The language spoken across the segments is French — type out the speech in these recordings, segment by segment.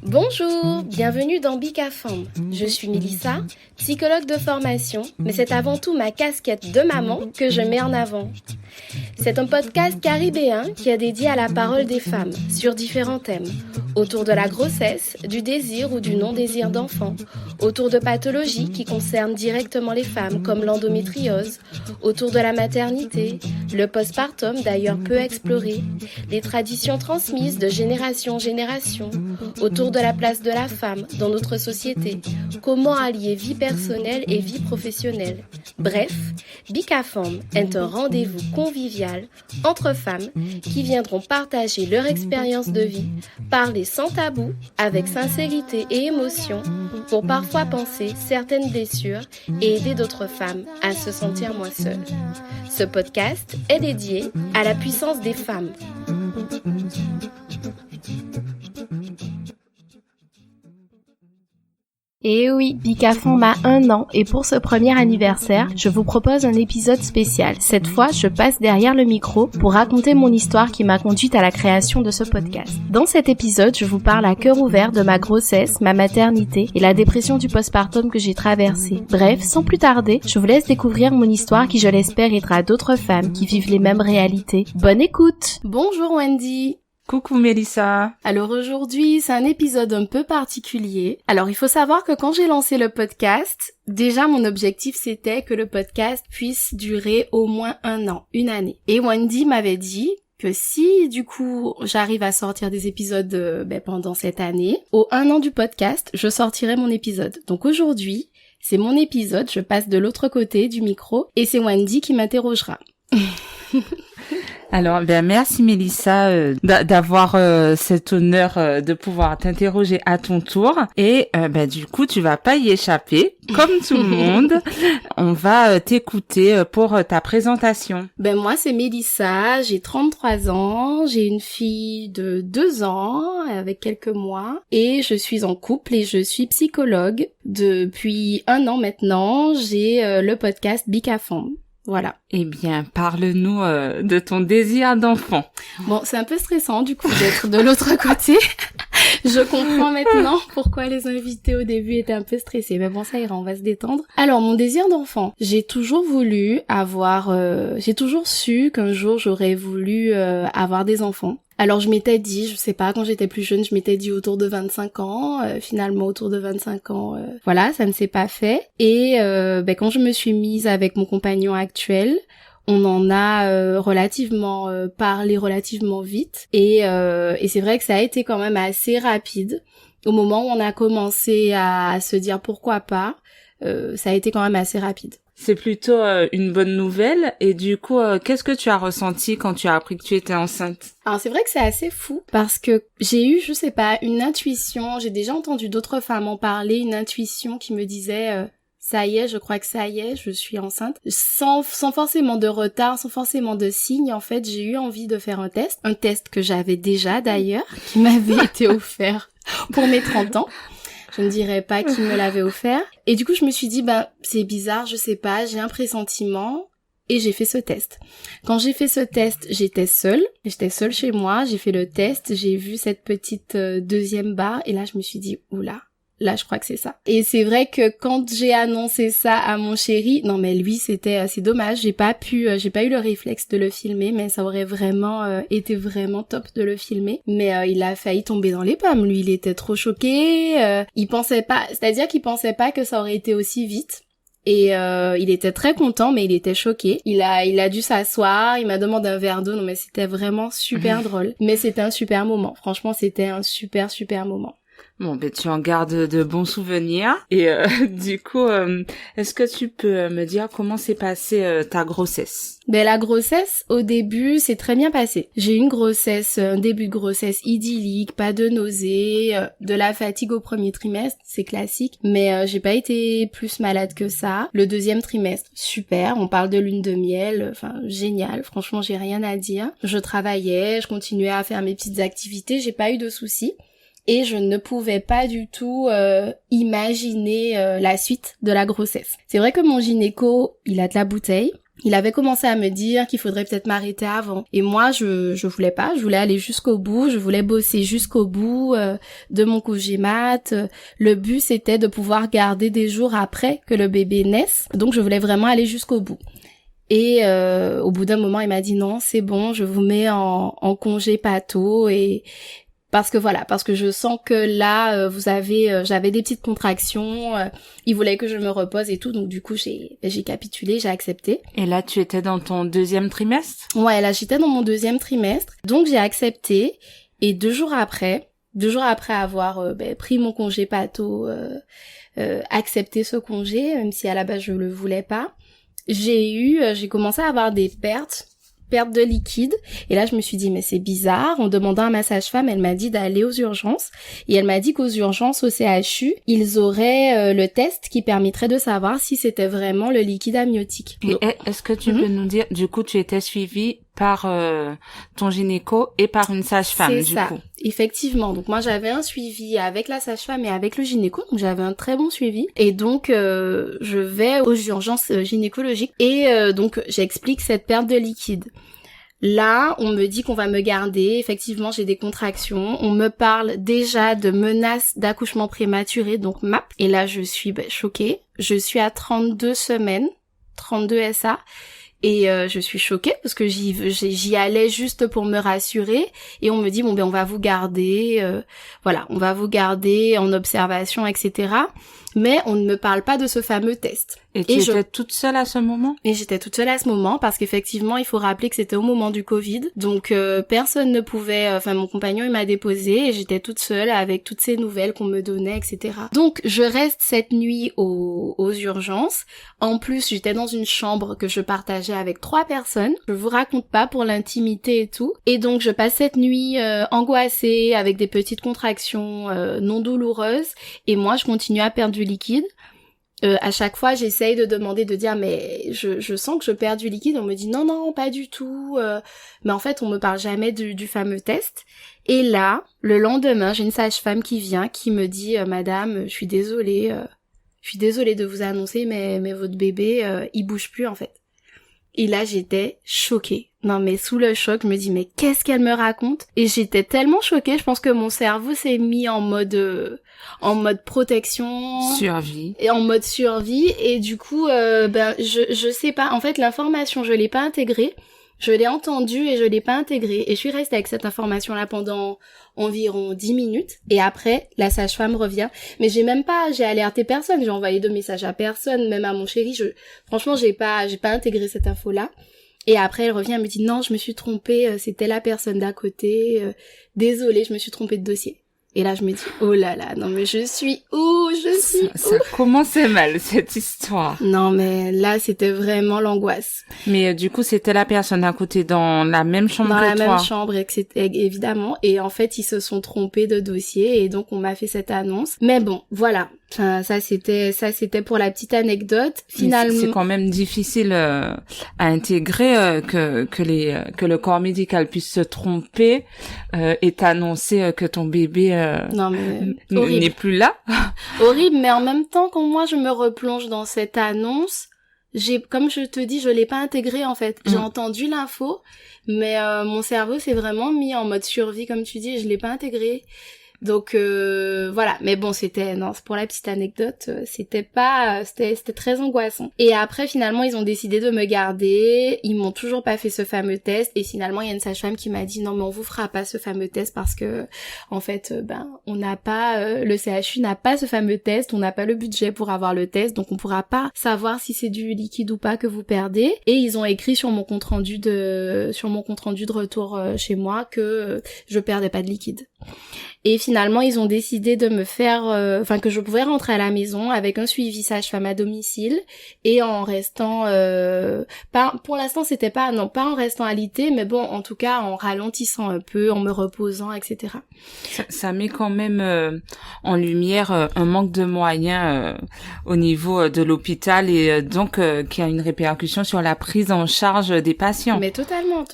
Bonjour, bienvenue dans Bicafam. Je suis Mélissa, psychologue de formation, mais c'est avant tout ma casquette de maman que je mets en avant. C'est un podcast caribéen qui est dédié à la parole des femmes sur différents thèmes, autour de la grossesse, du désir ou du non-désir d'enfant, autour de pathologies qui concernent directement les femmes comme l'endométriose, autour de la maternité, le postpartum d'ailleurs peu exploré, les traditions transmises de génération en génération, autour de la place de la femme dans notre société, comment allier vie personnelle et vie professionnelle. Bref, Bicafam est un rendez-vous convivial entre femmes qui viendront partager leur expérience de vie, parler sans tabou, avec sincérité et émotion, pour parfois penser certaines blessures et aider d'autres femmes à se sentir moins seules. Ce podcast est dédié à la puissance des femmes. Et oui, Bicafam a 1 an et pour ce premier anniversaire, je vous propose un épisode spécial. Cette fois, je passe derrière le micro pour raconter mon histoire qui m'a conduite à la création de ce podcast. Dans cet épisode, je vous parle à cœur ouvert de ma grossesse, ma maternité et la dépression du postpartum que j'ai traversée. Bref, sans plus tarder, je vous laisse découvrir mon histoire qui, je l'espère, aidera d'autres femmes qui vivent les mêmes réalités. Bonne écoute! Bonjour Wendy! Coucou Mélissa. Alors aujourd'hui, c'est un épisode un peu particulier. Alors il faut savoir que quand j'ai lancé le podcast, déjà mon objectif c'était que le podcast puisse durer au moins 1 an, 1 année. Et Wendy m'avait dit que si du coup j'arrive à sortir des épisodes pendant cette année, au 1 an du podcast, je sortirai mon épisode. Donc aujourd'hui, c'est mon épisode, je passe de l'autre côté du micro et c'est Wendy qui m'interrogera. Alors, merci Mélissa d'avoir cet honneur de pouvoir t'interroger à ton tour. Et du coup, tu vas pas y échapper, comme tout le monde. On va t'écouter pour ta présentation. Moi, c'est Mélissa, j'ai 33 ans, j'ai une fille de 2 ans avec quelques mois et je suis en couple et je suis psychologue. Depuis 1 an maintenant, j'ai le podcast Bicafam. Voilà. Eh bien, parle-nous de ton désir d'enfant. Bon, c'est un peu stressant du coup d'être de l'autre côté. Je comprends maintenant pourquoi les invités au début étaient un peu stressés. Mais bon, ça ira, on va se détendre. Alors, mon désir d'enfant. J'ai toujours su qu'un jour j'aurais voulu avoir des enfants. Alors je m'étais dit, je sais pas, quand j'étais plus jeune, je m'étais dit autour de 25 ans, finalement autour de 25 ans, voilà, ça ne s'est pas fait. Et quand je me suis mise avec mon compagnon actuel, on en a parlé relativement vite. Et c'est vrai que ça a été quand même assez rapide. Au moment où on a commencé à se dire pourquoi pas, ça a été quand même assez rapide. C'est plutôt une bonne nouvelle. Et du coup, qu'est-ce que tu as ressenti quand tu as appris que tu étais enceinte? Alors c'est vrai que c'est assez fou parce que j'ai eu, je sais pas, une intuition. J'ai déjà entendu d'autres femmes en parler, une intuition qui me disait ça y est, je crois que ça y est, je suis enceinte. Sans forcément de retard, sans forcément de signe, en fait, j'ai eu envie de faire un test que j'avais déjà d'ailleurs, qui m'avait été offert pour mes 30 ans. Je ne dirais pas qui me l'avait offert. Et du coup, je me suis dit, c'est bizarre, je sais pas, j'ai un pressentiment. Et j'ai fait ce test. Quand j'ai fait ce test, j'étais seule chez moi, j'ai fait le test, j'ai vu cette petite deuxième barre, et là, je me suis dit, oula, là, je crois que c'est ça. Et c'est vrai que quand j'ai annoncé ça à mon chéri, non mais lui, c'est dommage, j'ai pas eu le réflexe de le filmer, mais ça aurait vraiment été vraiment top de le filmer. Mais il a failli tomber dans les pommes, lui, il était trop choqué, il pensait pas que ça aurait été aussi vite. Et il était très content, mais il était choqué. Il a dû s'asseoir, il m'a demandé un verre d'eau, non mais c'était vraiment super drôle. Mais c'était un super moment, franchement c'était un super moment. Bon, tu en gardes de bons souvenirs. Et du coup, est-ce que tu peux me dire comment s'est passée ta grossesse? La grossesse, au début, c'est très bien passé. J'ai eu un début de grossesse idyllique, pas de nausées, de la fatigue au premier trimestre, c'est classique. Mais j'ai pas été plus malade que ça. Le deuxième trimestre, super, on parle de lune de miel, génial, franchement, j'ai rien à dire. Je travaillais, je continuais à faire mes petites activités, j'ai pas eu de soucis. Et je ne pouvais pas du tout imaginer la suite de la grossesse. C'est vrai que mon gynéco, il a de la bouteille. Il avait commencé à me dire qu'il faudrait peut-être m'arrêter avant. Et moi, je voulais pas. Je voulais aller jusqu'au bout. Je voulais bosser jusqu'au bout de mon congé mat. Le but, c'était de pouvoir garder des jours après que le bébé naisse. Donc, je voulais vraiment aller jusqu'au bout. Et au bout d'un moment, il m'a dit non, c'est bon, je vous mets en congé pato et parce que je sens que là j'avais des petites contractions, il voulait que je me repose et tout, donc du coup j'ai capitulé, j'ai accepté. Et là tu étais dans ton 2e trimestre? Ouais, là j'étais dans mon 2e trimestre, donc j'ai accepté et 2 jours après avoir pris mon congé pato, accepté ce congé, même si à la base je le voulais pas, j'ai commencé à avoir des pertes de liquide et là je me suis dit mais c'est bizarre. En demandant à ma sage-femme, elle m'a dit d'aller aux urgences et elle m'a dit qu'aux urgences au CHU ils auraient le test qui permettrait de savoir si c'était vraiment le liquide amniotique. Et est-ce que tu peux nous dire, du coup tu étais suivie par ton gynéco et par une sage-femme? C'est ça, effectivement. Donc moi j'avais un suivi avec la sage-femme et avec le gynéco, donc j'avais un très bon suivi. Et donc je vais aux urgences gynécologiques et donc j'explique cette perte de liquide. Là, on me dit qu'on va me garder. Effectivement, j'ai des contractions. On me parle déjà de menaces d'accouchement prématuré, donc MAP. Et là, je suis choquée. Je suis à 32 semaines, 32 SA. Et je suis choquée parce que j'y allais juste pour me rassurer et on me dit on va vous garder, on va vous garder en observation, etc. Mais on ne me parle pas de ce fameux test. Et tu étais toute seule à ce moment? Et j'étais toute seule à ce moment parce qu'effectivement, il faut rappeler que c'était au moment du Covid. Donc personne ne pouvait... mon compagnon, il m'a déposée et j'étais toute seule avec toutes ces nouvelles qu'on me donnait, etc. Donc je reste cette nuit aux urgences. En plus, j'étais dans une chambre que je partageais avec 3 personnes. Je vous raconte pas pour l'intimité et tout. Et donc je passe cette nuit angoissée avec des petites contractions non douloureuses. Et moi, je continue à perdre du liquide. À chaque fois, j'essaye de demander, de dire mais je sens que je perds du liquide. On me dit non, pas du tout. Mais en fait, on me parle jamais du fameux test. Et là, le lendemain, j'ai une sage-femme qui vient, qui me dit madame, je suis désolée de vous annoncer, mais votre bébé, il bouge plus en fait. Et là, j'étais choquée. Non, mais sous le choc, je me dis, mais qu'est-ce qu'elle me raconte? Et j'étais tellement choquée, je pense que mon cerveau s'est mis en mode protection. Survie. Et en mode survie. Et du coup, je sais pas. En fait, l'information, je l'ai pas intégrée. Je l'ai entendue et je l'ai pas intégrée. Et je suis restée avec cette information-là pendant environ 10 minutes. Et après, la sage-femme revient. Mais j'ai alerté personne. J'ai envoyé 2 messages à personne, même à mon chéri. Franchement, j'ai pas intégré cette info-là. Et après, elle revient, elle me dit non, je me suis trompée, c'était la personne d'à côté. Désolée, je me suis trompée de dossier. Et là, je me dis, oh là là, non mais je suis où? Ça commençait mal, cette histoire. Non mais là, c'était vraiment l'angoisse. Mais du coup, c'était la personne à côté dans la même chambre que toi? Dans la même chambre, évidemment. Et en fait, ils se sont trompés de dossier et donc on m'a fait cette annonce. Mais bon, voilà. Enfin, ça c'était pour la petite anecdote. Finalement, c'est quand même difficile à intégrer que le corps médical puisse se tromper et t'annoncer que ton bébé n'est plus là. Horrible, mais en même temps, quand moi je me replonge dans cette annonce, comme je te dis, je l'ai pas intégré en fait. J'ai entendu l'info, mais mon cerveau s'est vraiment mis en mode survie, comme tu dis, et je l'ai pas intégré. Donc voilà, mais bon, c'est pour la petite anecdote, c'était très angoissant. Et après finalement, ils ont décidé de me garder, ils m'ont toujours pas fait ce fameux test et finalement, il y a une sage-femme qui m'a dit non mais on vous fera pas ce fameux test parce que en fait on n'a pas le CHU n'a pas ce fameux test, on n'a pas le budget pour avoir le test, donc on pourra pas savoir si c'est du liquide ou pas que vous perdez. Et ils ont écrit sur mon compte rendu de retour chez moi que je perdais pas de liquide. Et finalement, ils ont décidé de me faire, que je pouvais rentrer à la maison avec un suivi sage-femme à domicile et en restant, pour l'instant, pas en restant alité, mais bon, en tout cas, en ralentissant un peu, en me reposant, etc. Ça met quand même en lumière un manque de moyens au niveau de l'hôpital et donc qui a une répercussion sur la prise en charge des patients. Mais totalement.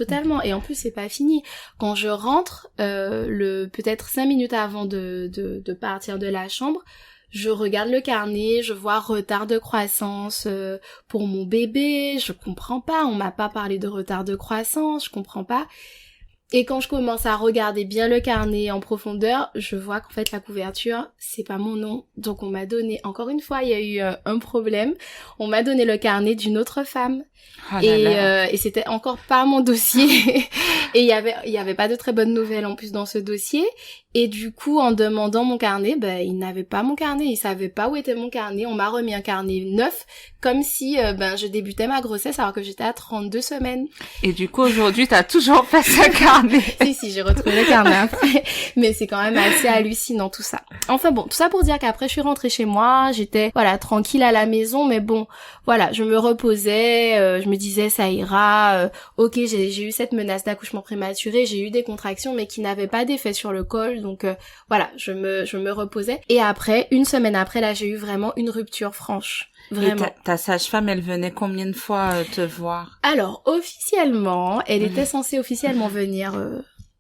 Et en plus, c'est pas fini. Quand je rentre, peut-être 5 minutes avant de partir de la chambre, je regarde le carnet, je vois retard de croissance pour mon bébé, je comprends pas, on m'a pas parlé de retard de croissance, je comprends pas. Et quand je commence à regarder bien le carnet en profondeur, je vois qu'en fait la couverture, c'est pas mon nom. Donc on m'a donné, encore une fois, il y a eu un problème, on m'a donné le carnet d'une autre femme. Oh là là. Et c'était encore pas mon dossier. Et il y avait pas de très bonnes nouvelles en plus dans ce dossier. Et du coup, en demandant mon carnet, ils n'avaient pas mon carnet, ils savaient pas où était mon carnet. On m'a remis un carnet neuf, comme si je débutais ma grossesse alors que j'étais à 32 semaines. Et du coup, aujourd'hui, t'as toujours pas ce carnet. Si, j'ai retrouvé le carnet après. Mais c'est quand même assez hallucinant tout ça. Enfin bon, tout ça pour dire qu'après je suis rentrée chez moi, j'étais tranquille à la maison, mais bon, voilà, je me reposais, je me disais ça ira, ok, j'ai eu cette menace d'accouchement prématuré, j'ai eu des contractions mais qui n'avaient pas d'effet sur le col, donc voilà, je me reposais. Et après, une semaine après, là j'ai eu vraiment une rupture franche. Vraiment. Et ta sage-femme, elle venait combien de fois te voir? Alors, officiellement, elle était censée officiellement venir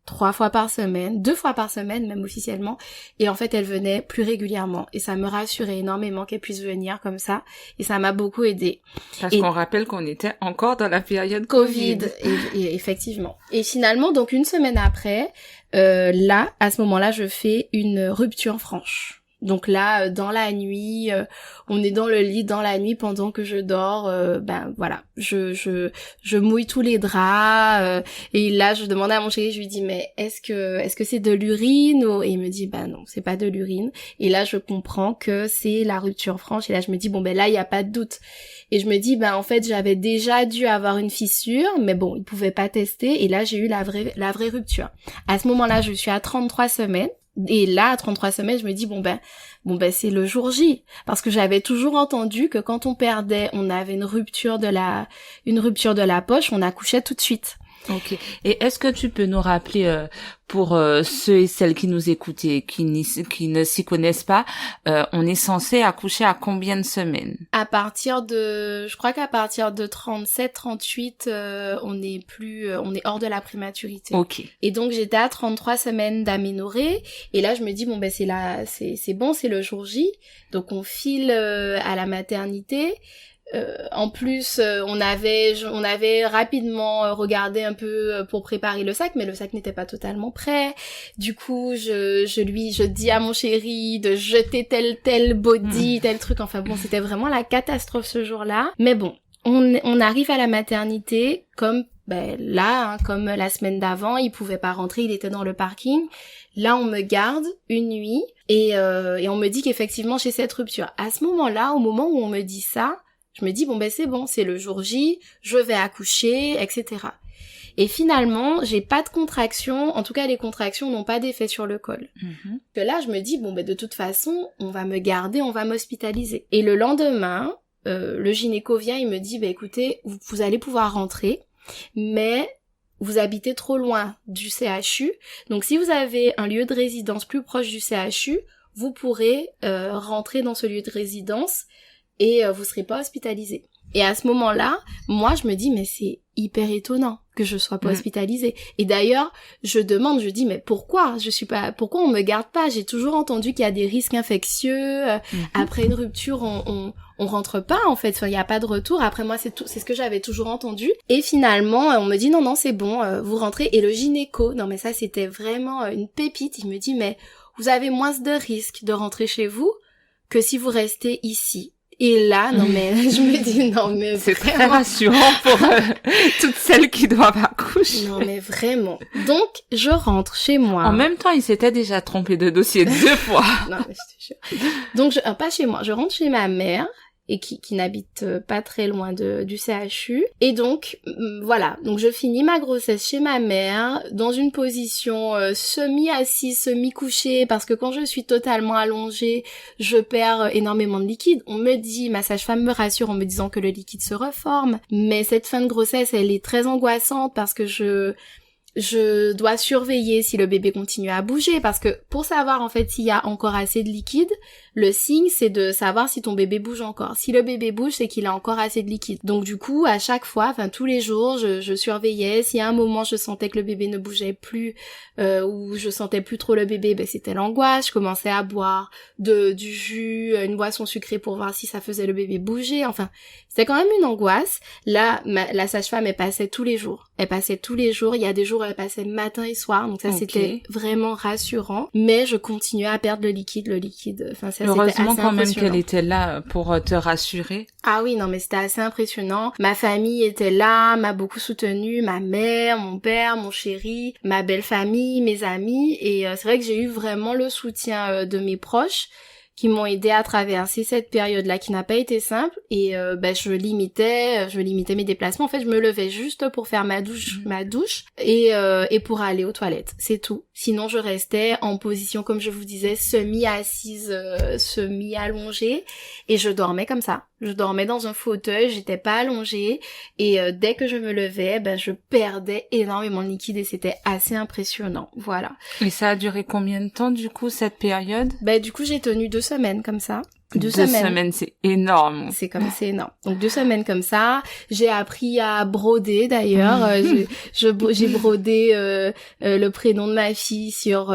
3 fois par semaine, 2 fois par semaine même officiellement, et en fait elle venait plus régulièrement, et ça me rassurait énormément qu'elle puisse venir comme ça, et ça m'a beaucoup aidée. Parce qu'on rappelle qu'on était encore dans la période Covid. Et effectivement. Et finalement, donc une semaine après, là, à ce moment-là, je fais une rupture franche. Donc là, dans la nuit, on est dans le lit dans la nuit pendant que je dors, voilà, je mouille tous les draps, et là je demande à mon chéri, je lui dis mais est-ce que c'est de l'urine et il me dit non, c'est pas de l'urine, et là je comprends que c'est la rupture franche, et là je me dis là il y a pas de doute, et je me dis en fait j'avais déjà dû avoir une fissure, mais bon, ils pouvaient pas tester, et là j'ai eu la vraie rupture. À ce moment-là, je suis à 33 semaines. Et là, à 33 semaines, je me dis, c'est le jour J. Parce que j'avais toujours entendu que quand on perdait, on avait une rupture de la poche, on accouchait tout de suite. Ok. Et est-ce que tu peux nous rappeler, pour ceux et celles qui nous écoutent et qui ne s'y connaissent pas, on est censé accoucher à combien de semaines? Je crois qu'à partir de 37, 38, on est hors de la prématurité. Ok. Et donc j'étais à 33 semaines d'aménorrhée, et là je me dis c'est bon, c'est le jour J, donc on file à la maternité. En plus, on avait rapidement regardé un peu pour préparer le sac, mais le sac n'était pas totalement prêt. Du coup, je dis à mon chéri de jeter tel body, tel truc. Enfin bon, c'était vraiment la catastrophe ce jour-là. Mais bon, on arrive à la maternité comme comme la semaine d'avant, il pouvait pas rentrer, il était dans le parking. Là, on me garde une nuit et on me dit qu'effectivement j'ai cette rupture. À ce moment-là, au moment où on me dit ça, je me dis c'est bon, c'est le jour J, je vais accoucher, etc. Et finalement, j'ai pas de contractions, en tout cas les contractions n'ont pas d'effet sur le col. Que là, je me dis de toute façon, on va me garder, on va m'hospitaliser. Et le lendemain, le gynéco vient, il me dit écoutez, vous allez pouvoir rentrer, mais vous habitez trop loin du CHU, donc si vous avez un lieu de résidence plus proche du CHU, vous pourrez rentrer dans ce lieu de résidence et vous serez pas hospitalisé. Et à ce moment-là, moi je me dis mais c'est hyper étonnant que je sois pas hospitalisée. Et d'ailleurs, je dis mais pourquoi on me garde pas? J'ai toujours entendu qu'il y a des risques infectieux, après une rupture on rentre pas en fait, il y a pas de retour. Après moi c'est ce que j'avais toujours entendu. Et finalement, on me dit non c'est bon, vous rentrez. Et le gynéco, non mais ça c'était vraiment une pépite, il me dit mais vous avez moins de risques de rentrer chez vous que si vous restez ici. Et là, non mais, je me dis, non mais c'est vraiment... très rassurant pour toutes celles qui doivent accoucher. Non mais vraiment. Donc, je rentre chez moi. En même temps, il s'était déjà trompé de dossier 2 fois. Non mais je te jure. Donc, pas chez moi, je rentre chez ma mère, et qui n'habite pas très loin du CHU. Et donc, voilà. Donc, je finis ma grossesse chez ma mère, dans une position semi-assise, semi-couchée, parce que quand je suis totalement allongée, je perds énormément de liquide. On me dit, ma sage-femme me rassure en me disant que le liquide se reforme. Mais cette fin de grossesse, elle est très angoissante parce que je dois surveiller si le bébé continue à bouger, parce que pour savoir en fait s'il y a encore assez de liquide, le signe, c'est de savoir si ton bébé bouge encore. Si le bébé bouge, c'est qu'il a encore assez de liquide. Donc du coup, à chaque fois, tous les jours, je surveillais. Si à un moment je sentais que le bébé ne bougeait plus, ou je sentais plus trop le bébé, c'était l'angoisse. Je commençais à boire du jus, une boisson sucrée pour voir si ça faisait le bébé bouger. Enfin, c'était quand même une angoisse. Là, la sage-femme, elle passait tous les jours. Il y a des jours où elle passait matin et soir. Donc ça, c'était vraiment rassurant. Mais je continuais à perdre le liquide. Enfin, ça, heureusement quand même qu'elle était là pour te rassurer. Ah oui, non, mais c'était assez impressionnant. Ma famille était là, m'a beaucoup soutenue, ma mère, mon père, mon chéri, ma belle famille, mes amis. Et c'est vrai que j'ai eu vraiment le soutien de mes proches qui m'ont aidé à traverser cette période-là qui n'a pas été simple. Et je limitais mes déplacements. En fait, je me levais juste pour faire ma douche et pour aller aux toilettes. C'est tout. Sinon, je restais en position, comme je vous disais, semi-assise, semi-allongée, et je dormais comme ça. Je dormais dans un fauteuil, j'étais pas allongée, et dès que je me levais, je perdais énormément de liquide et c'était assez impressionnant. Voilà. Et ça a duré combien de temps, du coup, cette période? Du coup, j'ai tenu 2 semaines comme ça. 2 semaines, c'est énorme. C'est énorme. Donc 2 semaines comme ça. J'ai appris à broder d'ailleurs. J'ai brodé le prénom de ma fille sur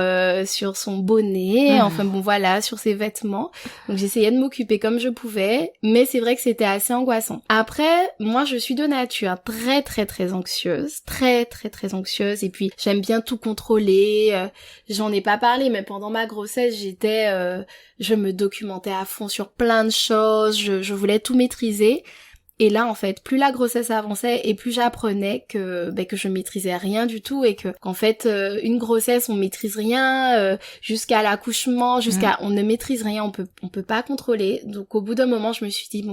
son bonnet. Enfin bon voilà, sur ses vêtements. Donc j'essayais de m'occuper comme je pouvais, mais c'est vrai que c'était assez angoissant. Après, moi je suis de nature très très très anxieuse, très très très anxieuse, et puis j'aime bien tout contrôler. J'en ai pas parlé, mais pendant ma grossesse, je me documentais à fond sur plein de choses, je voulais tout maîtriser. Et là, en fait, plus la grossesse avançait et plus j'apprenais que je maîtrisais rien du tout, et qu'en fait, une grossesse, on maîtrise rien, jusqu'à l'accouchement, on ne maîtrise rien, on peut pas contrôler. Donc au bout d'un moment, je me suis dit,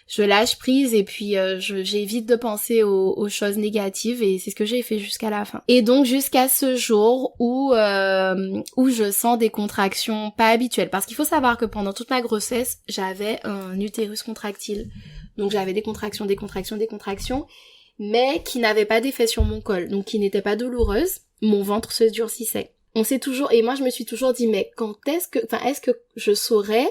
je lâche prise, et puis j'évite de penser aux choses négatives, et c'est ce que j'ai fait jusqu'à la fin. Et donc jusqu'à ce jour où je sens des contractions pas habituelles, parce qu'il faut savoir que pendant toute ma grossesse, j'avais un utérus contractile. Donc j'avais des contractions, mais qui n'avaient pas d'effet sur mon col, donc qui n'étaient pas douloureuses. Mon ventre se durcissait. Et moi je me suis toujours dit, mais est-ce que je saurais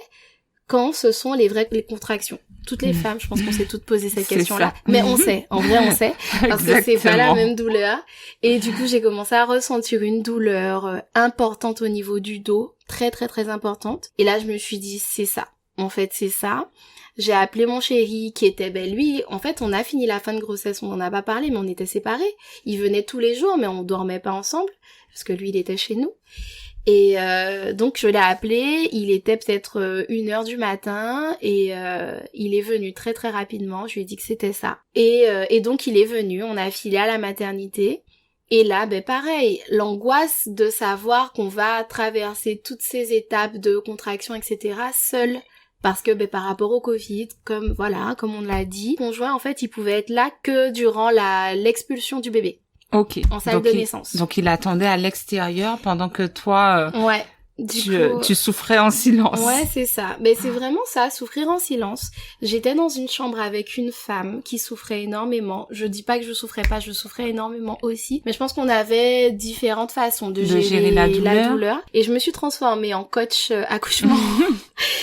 quand ce sont les contractions? Toutes les femmes, je pense qu'on s'est toutes posé cette question-là. Mais on sait, en vrai on sait, parce que c'est pas la même douleur. Et du coup, j'ai commencé à ressentir une douleur importante au niveau du dos, très très très importante. Et là, je me suis dit, c'est ça. En fait, c'est ça. J'ai appelé mon chéri qui était, lui, en fait, on a fini la fin de grossesse, on en a pas parlé, mais on était séparés. Il venait tous les jours, mais on dormait pas ensemble, parce que lui, il était chez nous. Et donc je l'ai appelé, il était peut-être 1h du matin, et il est venu très très rapidement, je lui ai dit que c'était ça. Et donc il est venu, on a filé à la maternité, et là pareil, l'angoisse de savoir qu'on va traverser toutes ces étapes de contraction, etc. seul. Parce que par rapport au Covid, comme on l'a dit, mon conjoint en fait il pouvait être là que durant l'expulsion du bébé. Ok. En salle de naissance. Donc il attendait à l'extérieur pendant que toi, ouais. Tu souffrais en silence. Ouais, c'est ça. Mais c'est vraiment ça, souffrir en silence. J'étais dans une chambre avec une femme qui souffrait énormément. Je dis pas que je souffrais pas, je souffrais énormément aussi. Mais je pense qu'on avait différentes façons de gérer la douleur. Et je me suis transformée en coach accouchement.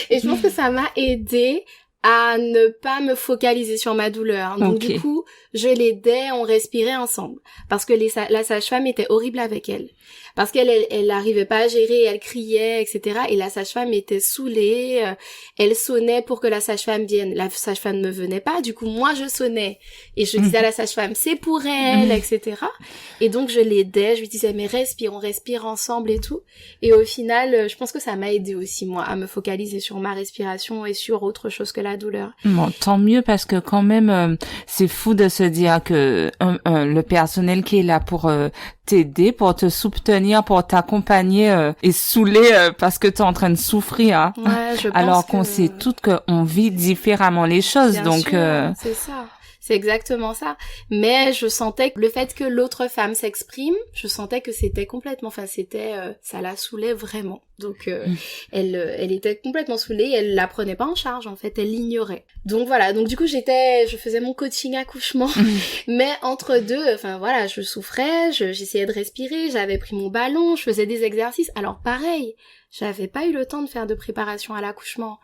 Et je pense que ça m'a aidée à ne pas me focaliser sur ma douleur. Donc du coup, je l'aidais, on respirait ensemble. Parce que la sage-femme était horrible avec elle. Parce elle arrivait pas à gérer, elle criait, etc. Et la sage-femme était saoulée, elle sonnait pour que la sage-femme vienne. La sage-femme ne venait pas, du coup moi je sonnais. Et je disais à la sage-femme, c'est pour elle, etc. Et donc je l'aidais, je lui disais, mais respire, on respire ensemble et tout. Et au final, je pense que ça m'a aidé aussi, moi, à me focaliser sur ma respiration et sur autre chose que la douleur. Bon, tant mieux, parce que quand même, c'est fou de se dire que le personnel qui est là pour t'aider, pour te soutenir, pour t'accompagner est saoulé parce que t'es en train de souffrir. Hein. Ouais, je pense alors qu'on sait toutes qu'on vit différemment les choses. Bien donc sûr, c'est ça. C'est exactement ça. Mais je sentais que le fait que l'autre femme s'exprime, je sentais que c'était complètement, ça la saoulait vraiment. Donc elle était complètement saoulée, elle la prenait pas en charge en fait, elle l'ignorait. Donc voilà, donc du coup je faisais mon coaching accouchement, mais entre deux, enfin voilà, je souffrais, j'essayais de respirer, j'avais pris mon ballon, je faisais des exercices. Alors pareil, j'avais pas eu le temps de faire de préparation à l'accouchement.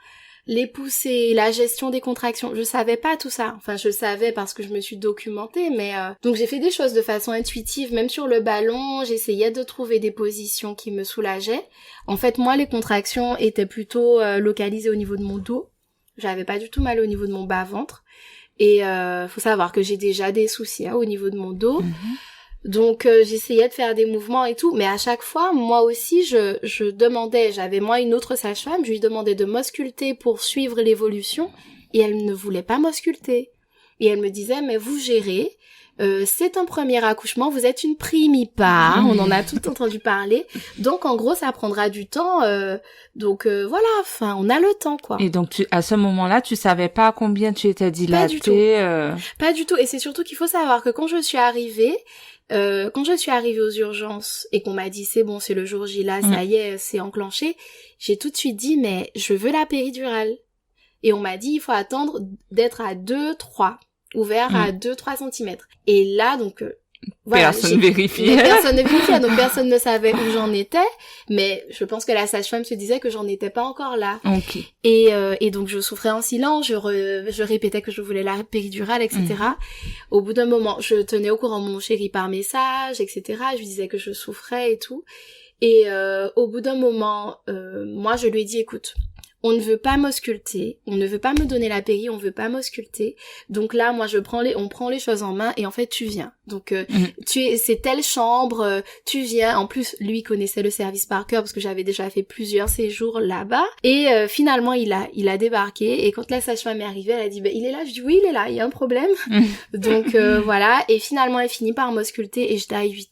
Les poussées, la gestion des contractions, je savais pas tout ça. Enfin, je savais parce que je me suis documentée, mais donc j'ai fait des choses de façon intuitive, même sur le ballon, j'essayais de trouver des positions qui me soulageaient. En fait, moi, les contractions étaient plutôt localisées au niveau de mon dos. J'avais pas du tout mal au niveau de mon bas-ventre. Et faut savoir que j'ai déjà des soucis au niveau de mon dos. Donc j'essayais de faire des mouvements et tout, mais à chaque fois, moi aussi, je demandais, j'avais moi une autre sage-femme, je lui demandais de m'ausculter pour suivre l'évolution, et elle ne voulait pas m'ausculter. Et elle me disait, mais vous gérez, c'est un premier accouchement, vous êtes une primipare, on en a tout entendu parler, donc en gros ça prendra du temps, voilà, enfin on a le temps quoi. Et donc à ce moment-là, tu savais pas à combien tu étais dilatée? Pas du tout, et c'est surtout qu'il faut savoir que quand je suis arrivée aux urgences et qu'on m'a dit c'est bon, c'est le jour J là, ça y est, c'est enclenché, j'ai tout de suite dit mais je veux la péridurale. Et on m'a dit il faut attendre d'être à 2-3, ouvert à 2-3 centimètres. Et là donc voilà, personne vérifiait. Personne ne vérifiait, donc personne ne savait où j'en étais, mais je pense que la sage-femme se disait que j'en étais pas encore là. Ok. Et donc je souffrais en silence, je répétais que je voulais la péridurale, etc. Au bout d'un moment, je tenais au courant mon chéri par message, etc. Je lui disais que je souffrais et tout. Et au bout d'un moment, moi je lui ai dit, écoute, on ne veut pas m'ausculter, on ne veut pas me donner la péri, on veut pas m'ausculter. Donc là, moi, on prend les choses en main et en fait, tu viens. Donc, c'est telle chambre, tu viens. En plus, lui connaissait le service par cœur parce que j'avais déjà fait plusieurs séjours là-bas. Et finalement, il a débarqué. Et quand la sage-femme est arrivée, elle a dit, il est là. Je dis, oui, il est là, il y a un problème. Donc, voilà. Et finalement, elle finit par m'ausculter et j'étais à 8.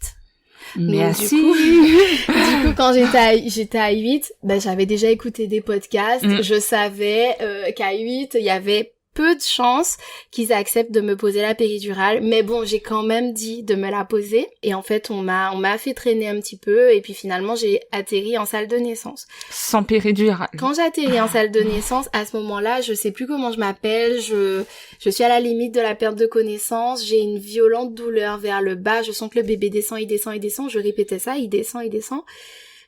Merci. Du coup, quand j'étais à 8, j'avais déjà écouté des podcasts. Je savais qu'à 8, il y avait peu de chances qu'ils acceptent de me poser la péridurale. Mais bon, j'ai quand même dit de me la poser. Et en fait, on m'a fait traîner un petit peu. Et puis finalement, j'ai atterri en salle de naissance. Sans péridurale. Quand j'ai atterri en salle de naissance, à ce moment-là, je sais plus comment je m'appelle. Je suis à la limite de la perte de connaissance. J'ai une violente douleur vers le bas. Je sens que le bébé descend, il descend, il descend. Je répétais ça, il descend, il descend.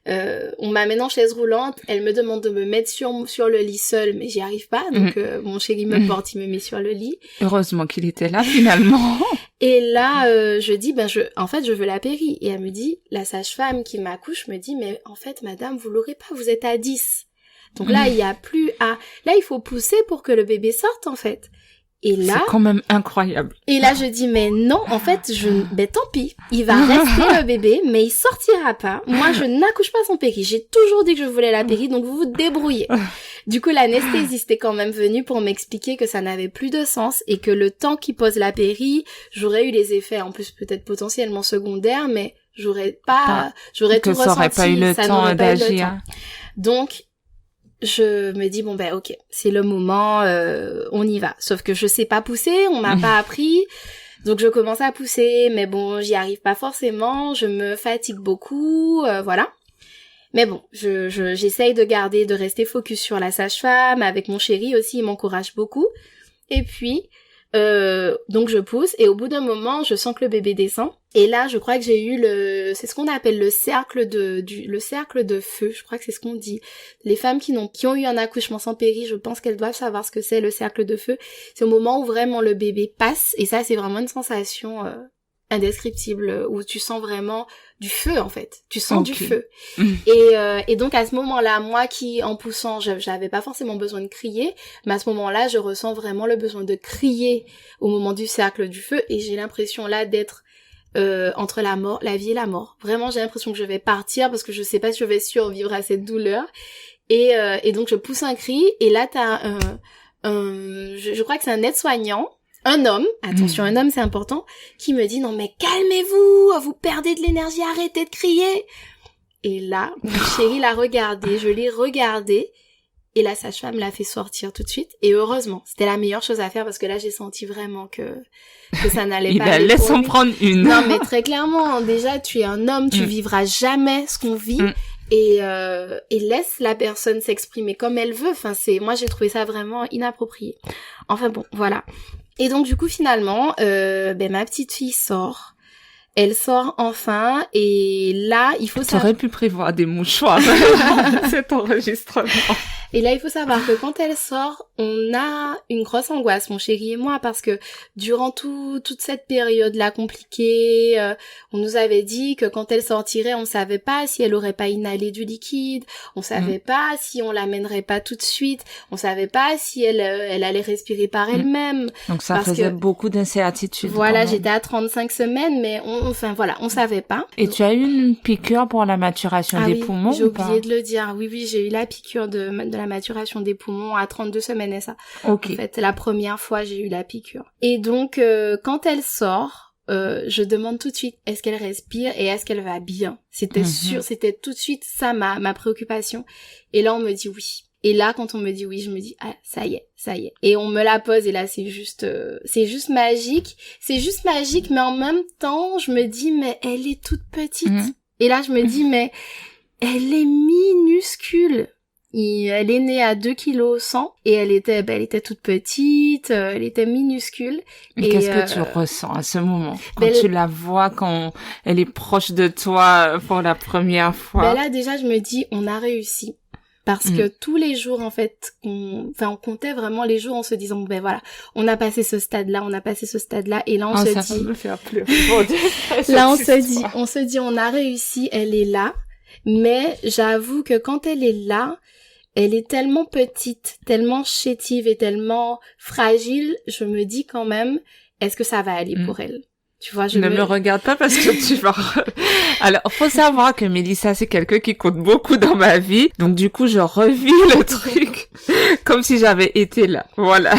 On m'amène en chaise roulante, elle me demande de me mettre sur le lit seule, mais j'y arrive pas, donc mon chéri me porte, il me met sur le lit. Heureusement qu'il était là finalement. Et là, je dis, en fait, je veux la péri. Et elle me dit, la sage-femme qui m'accouche me dit, mais en fait, madame, vous l'aurez pas, vous êtes à 10. Donc là, il y a plus à... Là, il faut pousser pour que le bébé sorte, en fait. Et là, c'est quand même incroyable. Et là, je dis, mais non, en fait, tant pis. Il va rester le bébé, mais il sortira pas. Moi, je n'accouche pas sans péri. J'ai toujours dit que je voulais la péri, donc vous vous débrouillez. Du coup, l'anesthésiste est quand même venue pour m'expliquer que ça n'avait plus de sens et que le temps qu'il pose la péri, j'aurais eu les effets, en plus, peut-être potentiellement secondaires, mais j'aurais tout ressenti. Ça n'aurait pas eu le temps d'agir. Donc, je me dis ok, c'est le moment, on y va. Sauf que je sais pas pousser, on m'a pas appris, donc je commence à pousser, mais bon, j'y arrive pas forcément, je me fatigue beaucoup, voilà. Mais bon, j'essaye de rester focus sur la sage-femme, avec mon chéri aussi, il m'encourage beaucoup. Et puis, donc je pousse, et au bout d'un moment, je sens que le bébé descend. Et là, je crois que j'ai eu c'est ce qu'on appelle le cercle de feu. Je crois que c'est ce qu'on dit. Les femmes qui ont eu un accouchement sans péri, je pense qu'elles doivent savoir ce que c'est le cercle de feu. C'est au moment où vraiment le bébé passe, et ça, c'est vraiment une sensation indescriptible, où tu sens vraiment du feu, en fait. Tu sens du feu. Et donc, à ce moment-là, moi qui, en poussant, j'avais pas forcément besoin de crier, mais à ce moment-là, je ressens vraiment le besoin de crier au moment du cercle du feu, et j'ai l'impression là d'être entre la vie et la mort. Vraiment, j'ai l'impression que je vais partir parce que je sais pas si je vais survivre à cette douleur. Et donc, je pousse un cri, et là, t'as je crois que c'est un aide-soignant, un homme, attention, un homme, c'est important, qui me dit, non mais calmez-vous, vous perdez de l'énergie, arrêtez de crier. Et là, mon chéri l'a regardé, je l'ai regardé, et la sage-femme l'a fait sortir tout de suite. Et heureusement, c'était la meilleure chose à faire, parce que là, j'ai senti vraiment que ça n'allait pas aller. Laisse en prendre une. Non, mais très clairement, déjà, tu es un homme, tu vivras jamais ce qu'on vit. et laisse la personne s'exprimer comme elle veut. Enfin, moi j'ai trouvé ça vraiment inapproprié. Enfin bon, voilà. Et donc du coup finalement, ma petite fille sort. Elle sort enfin, et là, il faut savoir... T'aurais pu prévoir des mouchoirs, cet enregistrement. Et là, il faut savoir que quand elle sort, on a une grosse angoisse, mon chéri et moi, parce que durant toute cette période-là compliquée, on nous avait dit que quand elle sortirait, on savait pas si elle aurait pas inhalé du liquide, on savait pas si on l'amènerait pas tout de suite, on savait pas si elle allait respirer par elle-même. Donc ça faisait beaucoup d'incertitudes. Voilà, j'étais à 35 semaines, mais on savait pas. Et tu as eu une piqûre pour la maturation des poumons j'ai oublié de le dire. Oui, j'ai eu la piqûre de la maturation des poumons à 32 semaines et ça. Ok. En fait, la première fois, j'ai eu la piqûre. Et donc, quand elle sort, je demande tout de suite, est-ce qu'elle respire et est-ce qu'elle va bien? C'était sûr, c'était tout de suite ça ma préoccupation. Et là, on me dit oui. Et là, quand on me dit oui, je me dis, ah, ça y est. Et on me la pose, et là, c'est juste magique. C'est juste magique, mais en même temps, je me dis, mais elle est toute petite. Et là, je me dis, mais elle est minuscule. Elle est née à 2 kg 100 et elle était toute petite, elle était minuscule. Et qu'est-ce que tu ressens à ce moment quand tu la vois, quand elle est proche de toi pour la première fois? Là déjà je me dis on a réussi. Parce que tous les jours, en fait, on comptait vraiment les jours en se disant, voilà, on a passé ce stade-là, et là, on se dit... Ça me fait pleurer. Là, on se dit, on a réussi, elle est là, mais j'avoue que quand elle est là, elle est tellement petite, tellement chétive et tellement fragile, je me dis quand même, est-ce que ça va aller pour elle? Tu vois, ne me regarde pas parce que tu vas... Alors, faut savoir que Mélissa, c'est quelqu'un qui compte beaucoup dans ma vie. Donc, du coup, je revis le truc comme si j'avais été là. Voilà.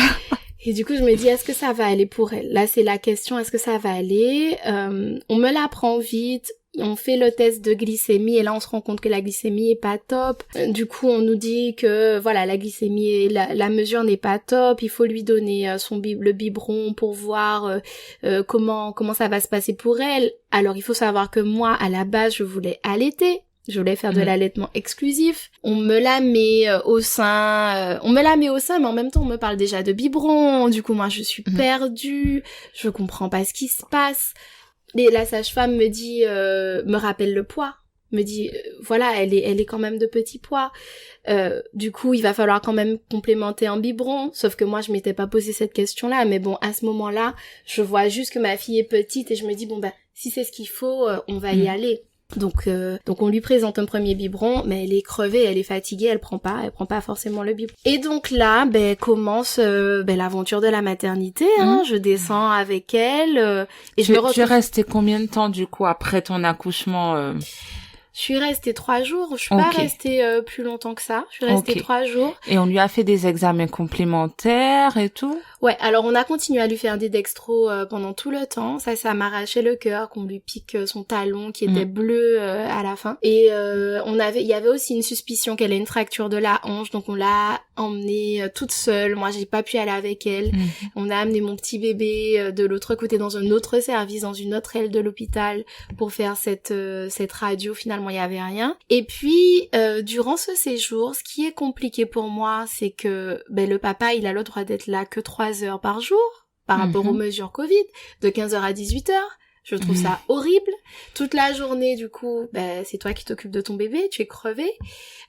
Et du coup, je me dis, est-ce que ça va aller pour elle? Là, c'est la question, est-ce que ça va aller? On me l'apprend vite. On fait le test de glycémie et là on se rend compte que la glycémie est pas top. Du coup on nous dit que voilà la glycémie, la mesure n'est pas top. Il faut lui donner le biberon pour voir comment ça va se passer pour elle. Alors il faut savoir que moi à la base je voulais allaiter. Je voulais faire de l'allaitement exclusif. On me la met au sein. Mais en même temps, on me parle déjà de biberon. Du coup, moi, je suis perdue. Je comprends pas ce qui se passe. Et la sage-femme me dit, me rappelle le poids, me dit, voilà, elle est quand même de petit poids. Du coup, il va falloir quand même complémenter en biberon. Sauf que moi, je m'étais pas posé cette question-là. Mais bon, à ce moment-là, je vois juste que ma fille est petite et je me dis, si c'est ce qu'il faut, on va y aller. Donc on lui présente un premier biberon, mais elle est crevée, elle est fatiguée, elle prend pas forcément le biberon. Et donc là, commence l'aventure de la maternité. Je descends avec elle et je me retrouve. Tu es restée combien de temps du coup après ton accouchement? Je suis restée 3 jours. Je suis pas restée plus longtemps que ça. Je suis restée 3 jours. Et on lui a fait des examens complémentaires et tout? Ouais, alors on a continué à lui faire des dextros pendant tout le temps. Ça m'arrachait le cœur qu'on lui pique son talon qui était bleu à la fin. Et il y avait aussi une suspicion qu'elle ait une fracture de la hanche, donc on l'a emmenée toute seule. Moi, j'ai pas pu aller avec elle. On a amené mon petit bébé de l'autre côté dans un autre service, dans une autre aile de l'hôpital pour faire cette radio. Finalement, il y avait rien. Et puis durant ce séjour, ce qui est compliqué pour moi, c'est que le papa, il a le droit d'être là que 3 heures par jour par rapport aux mesures Covid, de 15h à 18h. Je trouve ça horrible. Toute la journée, du coup, c'est toi qui t'occupes de ton bébé, tu es crevé.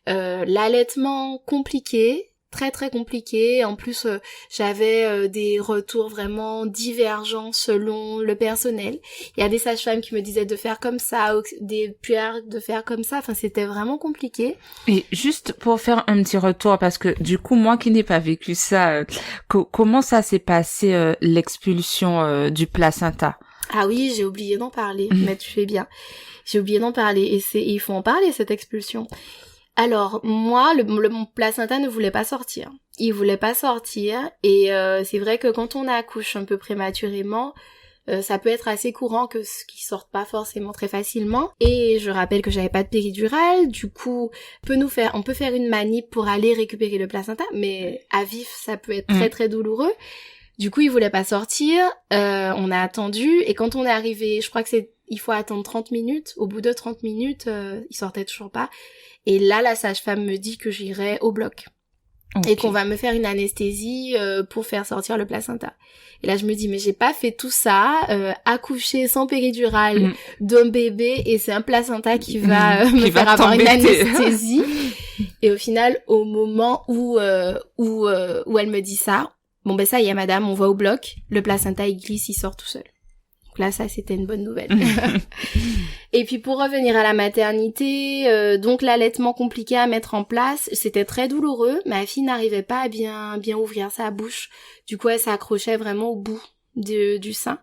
L'allaitement compliqué, très très compliqué. En plus, j'avais des retours vraiment divergents selon le personnel. Il y a des sages-femmes qui me disaient de faire comme ça, des puères de faire comme ça. Enfin, c'était vraiment compliqué. Et juste pour faire un petit retour, parce que du coup, moi qui n'ai pas vécu ça, comment ça s'est passé l'expulsion du placenta? Ah oui, j'ai oublié d'en parler, mais tu fais bien. J'ai oublié d'en parler et il faut en parler, cette expulsion. Alors, moi, mon placenta ne voulait pas sortir. Il voulait pas sortir et c'est vrai que quand on accouche un peu prématurément, ça peut être assez courant qu'il sorte pas forcément très facilement. Et je rappelle que j'avais pas de péridurale, du coup, on peut faire une manip pour aller récupérer le placenta, mais à vif, ça peut être très très douloureux. Du coup, il voulait pas sortir, on a attendu, et quand on est arrivé, je crois que il faut attendre 30 minutes. Au bout de 30 minutes, il sortait toujours pas. Et là, la sage-femme me dit que j'irai au bloc. Okay. Et qu'on va me faire une anesthésie pour faire sortir le placenta. Et là, je me dis, mais j'ai pas fait tout ça, accoucher sans péridurale d'un bébé, et c'est un placenta qui va me faire avoir une anesthésie. Et au final, au moment où elle me dit ça, bon ben ça y est madame, on va au bloc, le placenta il glisse, il sort tout seul. Donc là, ça c'était une bonne nouvelle. Et puis pour revenir à la maternité, donc l'allaitement compliqué à mettre en place, c'était très douloureux. Ma fille n'arrivait pas à bien ouvrir sa bouche. Du coup, elle s'accrochait vraiment au bout du sein.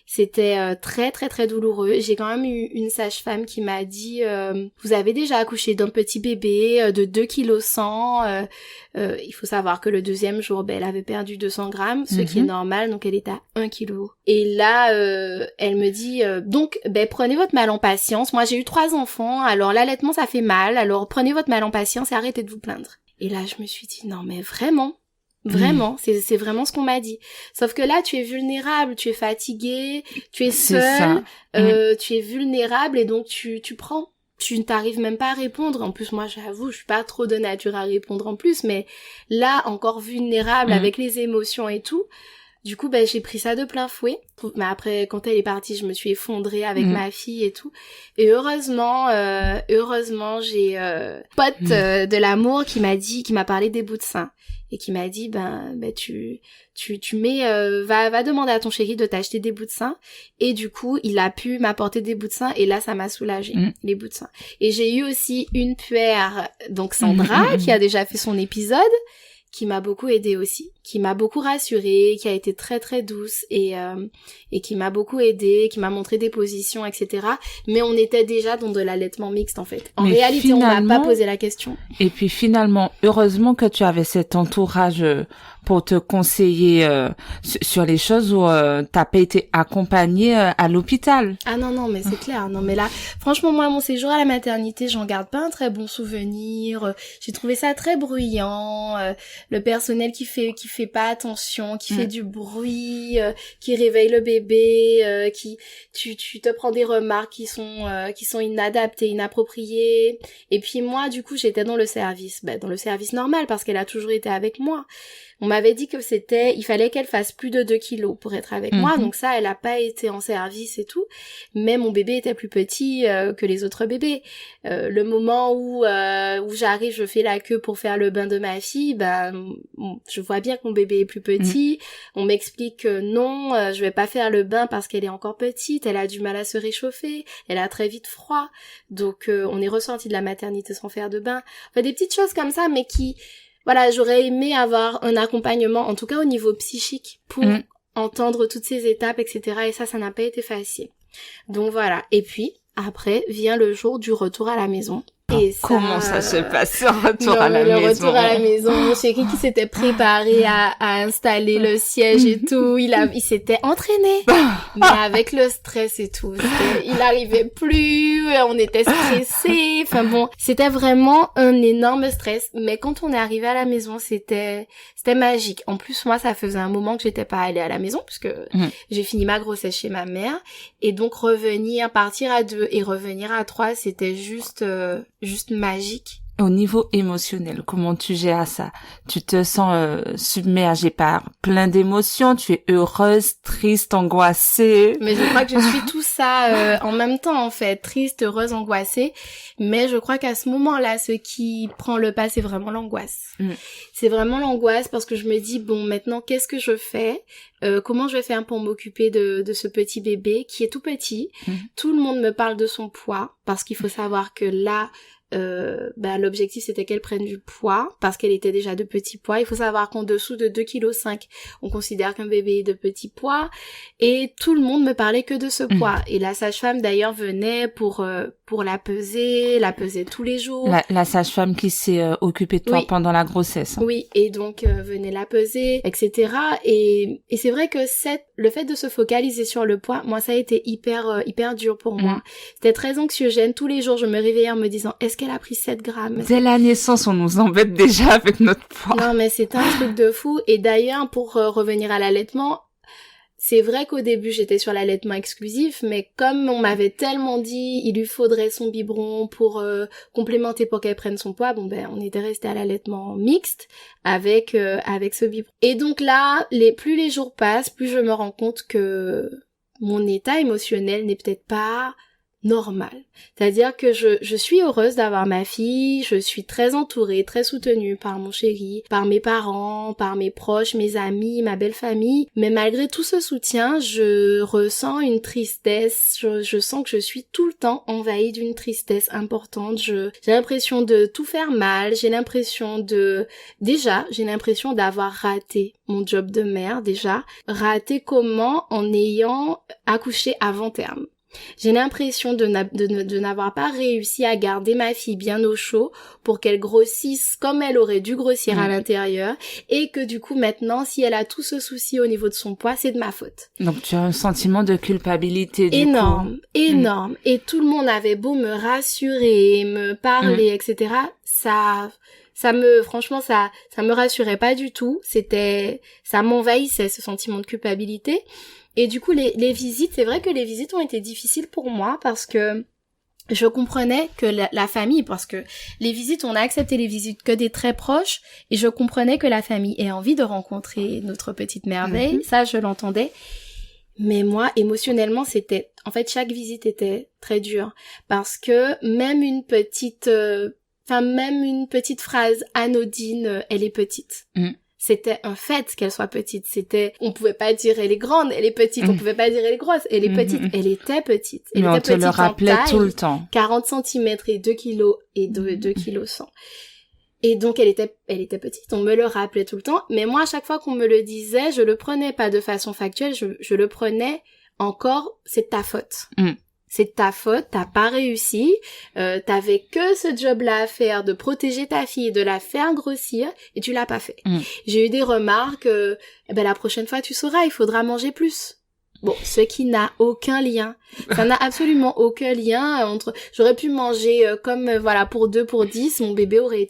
C'était très très très douloureux. J'ai quand même eu une sage-femme qui m'a dit vous avez déjà accouché d'un petit bébé de 2,1 kg. Il faut savoir que le deuxième jour, elle avait perdu 200 grammes, ce qui est normal, donc elle est à 1 kg. Et là, elle me dit donc prenez votre mal en patience. Moi j'ai eu 3 enfants, alors l'allaitement ça fait mal, alors prenez votre mal en patience et arrêtez de vous plaindre. Et là je me suis dit non mais vraiment, c'est vraiment ce qu'on m'a dit. Sauf que là, tu es vulnérable, tu es fatigué, tu es seule, tu es vulnérable et donc tu prends. Tu ne t'arrives même pas à répondre. En plus, moi, j'avoue, je suis pas trop de nature à répondre en plus, mais là, encore vulnérable avec les émotions et tout. Du coup, j'ai pris ça de plein fouet. Mais après, quand elle est partie, je me suis effondrée avec ma fille et tout. Et heureusement, j'ai pote de l'amour qui m'a parlé des bouts de sein. Et qui m'a dit, tu mets, va demander à ton chéri de t'acheter des bouts de sein. Et du coup, il a pu m'apporter des bouts de sein. Et là, ça m'a soulagée, les bouts de sein. Et j'ai eu aussi une puère, donc Sandra, qui a déjà fait son épisode, qui m'a beaucoup aidée aussi, qui m'a beaucoup rassurée, qui a été très très douce et qui m'a beaucoup aidée, qui m'a montré des positions, etc. Mais on était déjà dans de l'allaitement mixte en fait. En réalité, on m'a pas posé la question. Et puis finalement, heureusement que tu avais cet entourage pour te conseiller sur les choses où t'as pas été accompagnée à l'hôpital. Ah non, mais c'est clair. Non, mais là, franchement, moi, mon séjour à la maternité, j'en garde pas un très bon souvenir. J'ai trouvé ça très bruyant. Le personnel qui fait pas attention, qui fait du bruit, qui réveille le bébé, tu te prends des remarques qui sont inadaptées, inappropriées. Et puis moi, du coup, j'étais dans le service normal parce qu'elle a toujours été avec moi. On m'avait dit que il fallait qu'elle fasse plus de 2 kilos pour être avec moi, donc ça, elle a pas été en service et tout, mais mon bébé était plus petit que les autres bébés. Le moment où j'arrive, je fais la queue pour faire le bain de ma fille, je vois bien que mon bébé est plus petit, on m'explique que non, je vais pas faire le bain parce qu'elle est encore petite, elle a du mal à se réchauffer, elle a très vite froid, donc on est ressorti de la maternité sans faire de bain. Enfin, des petites choses comme ça, mais qui... Voilà, j'aurais aimé avoir un accompagnement, en tout cas au niveau psychique, pour entendre toutes ces étapes, etc. Et ça n'a pas été facile. Donc voilà. Et puis, après, vient le jour du retour à la maison. Et ça... Comment ça se passe, le retour à la maison? Le retour à la maison, mon chéri qui s'était préparé à installer le siège et tout, il s'était entraîné. Mais avec le stress et tout, il arrivait plus, on était stressés, enfin bon, c'était vraiment un énorme stress. Mais quand on est arrivé à la maison, c'était magique. En plus, moi, ça faisait un moment que j'étais pas allée à la maison, puisque j'ai fini ma grossesse chez ma mère. Et donc, partir à 2 et revenir à 3, c'était juste magique. Au niveau émotionnel, comment tu gères ça? Tu te sens submergée par plein d'émotions, tu es heureuse, triste, angoissée. Mais je crois que je suis tout ça en même temps en fait, triste, heureuse, angoissée. Mais je crois qu'à ce moment-là, ce qui prend le pas, c'est vraiment l'angoisse. C'est vraiment l'angoisse parce que je me dis, bon, maintenant, qu'est-ce que je fais? Comment je vais faire pour m'occuper de ce petit bébé qui est tout petit? Tout le monde me parle de son poids parce qu'il faut savoir que là... l'objectif c'était qu'elle prenne du poids parce qu'elle était déjà de petit poids. Il faut savoir qu'en dessous de 2,5 kg on considère qu'un bébé est de petit poids et tout le monde me parlait que de ce poids et la sage-femme d'ailleurs venait pour la peser tous les jours. La sage-femme qui s'est occupée de toi pendant la grossesse. Oui, et donc venait la peser, etc. Et c'est vrai que le fait de se focaliser sur le poids, moi ça a été hyper dur pour moi. C'était très anxiogène. Tous les jours je me réveillais en me disant est-ce qu'elle a pris 7 grammes? Dès la naissance, on nous embête déjà avec notre poids. Non, mais c'est un truc de fou. Et d'ailleurs, pour revenir à l'allaitement, c'est vrai qu'au début j'étais sur l'allaitement exclusif, mais comme on m'avait tellement dit il lui faudrait son biberon pour complémenter pour qu'elle prenne son poids, on était resté à l'allaitement mixte avec ce biberon. Et donc là, plus les jours passent, plus je me rends compte que mon état émotionnel n'est peut-être pas normal. C'est-à-dire que je suis heureuse d'avoir ma fille, je suis très entourée, très soutenue par mon chéri, par mes parents, par mes proches, mes amis, ma belle famille, mais malgré tout ce soutien, je ressens une tristesse, je sens que je suis tout le temps envahie d'une tristesse importante, j'ai l'impression de tout faire mal, j'ai l'impression d'avoir raté mon job de mère déjà. Raté comment? En ayant accouché avant terme. J'ai l'impression de n'avoir pas réussi à garder ma fille bien au chaud pour qu'elle grossisse comme elle aurait dû grossir à l'intérieur, et que du coup maintenant, si elle a tout ce souci au niveau de son poids, c'est de ma faute. Donc tu as un sentiment de culpabilité énorme. Et tout le monde avait beau me rassurer, me parler, etc. Ça me rassurait pas du tout. Ça m'envahissait, ce sentiment de culpabilité. Et du coup, les visites, c'est vrai que les visites ont été difficiles pour moi parce que je comprenais que la famille, parce que les visites, on a accepté les visites que des très proches, et je comprenais que la famille ait envie de rencontrer notre petite merveille, ça je l'entendais. Mais moi, émotionnellement, chaque visite était très dure parce que même une petite phrase anodine, elle est petite. C'était un fait qu'elle soit petite. On pouvait pas dire elle est grande, elle est petite. On pouvait pas dire elle est grosse, elle est petite. Elle était petite. Elle Mais on était te le rappelait tout le temps. 40 cm et 2 kilos et 2 kilos 100. Et donc elle était petite. On me le rappelait tout le temps. Mais moi, à chaque fois qu'on me le disait, je le prenais pas de façon factuelle. Je le prenais encore, c'est de ta faute. C'est de ta faute, t'as pas réussi, t'avais que ce job-là à faire, de protéger ta fille, de la faire grossir, et tu l'as pas fait. J'ai eu des remarques, la prochaine fois tu sauras, il faudra manger plus. Bon, ce qui n'a aucun lien. Ça n'a absolument aucun lien entre... J'aurais pu manger pour 2, pour 10, mon bébé aurait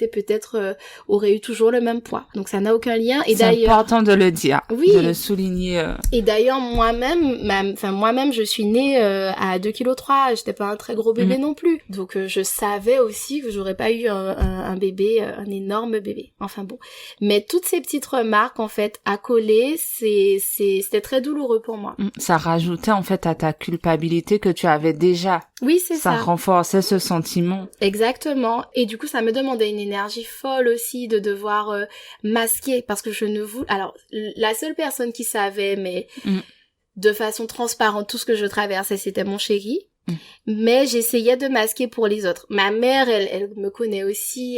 eu toujours le même poids. Donc ça n'a aucun lien. Et c'est important de le dire, de le souligner. Et d'ailleurs, moi-même, je suis née à 2,3 kg. J'étais pas un très gros bébé non plus. Donc je savais aussi que j'aurais pas eu un bébé, un énorme bébé. Enfin bon. Mais toutes ces petites remarques, en fait, accolées, c'était très douloureux pour moi. Ça rajoutait en fait à ta culpabilité que tu avais déjà. Oui, c'est ça. Ça renforçait ce sentiment. Exactement. Et du coup, ça me demandait une énergie folle aussi de devoir masquer, parce que alors, la seule personne qui savait, mais de façon transparente, tout ce que je traversais, c'était mon chéri. Mais j'essayais de masquer pour les autres. Ma mère, elle me connaît aussi,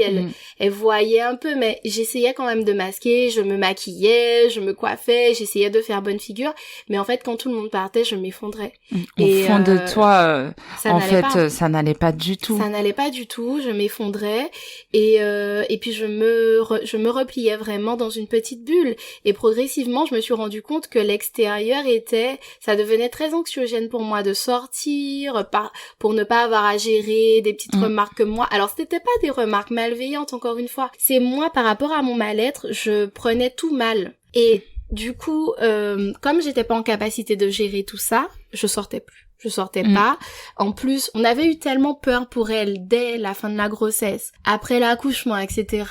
elle voyait un peu, mais j'essayais quand même de masquer, je me maquillais, je me coiffais, j'essayais de faire bonne figure, mais en fait, quand tout le monde partait, je m'effondrais. Au fond de toi, ça n'allait pas du tout. Ça n'allait pas du tout, je m'effondrais, et puis je me repliais vraiment dans une petite bulle, et progressivement, je me suis rendu compte que l'extérieur ça devenait très anxiogène pour moi de sortir, pour ne pas avoir à gérer des petites remarques que moi. Alors, c'était pas des remarques malveillantes, encore une fois. C'est moi, par rapport à mon mal-être, je prenais tout mal. Et du coup, comme j'étais pas en capacité de gérer tout ça, je sortais plus. Je sortais pas. En plus, on avait eu tellement peur pour elle dès la fin de la grossesse, après l'accouchement, etc.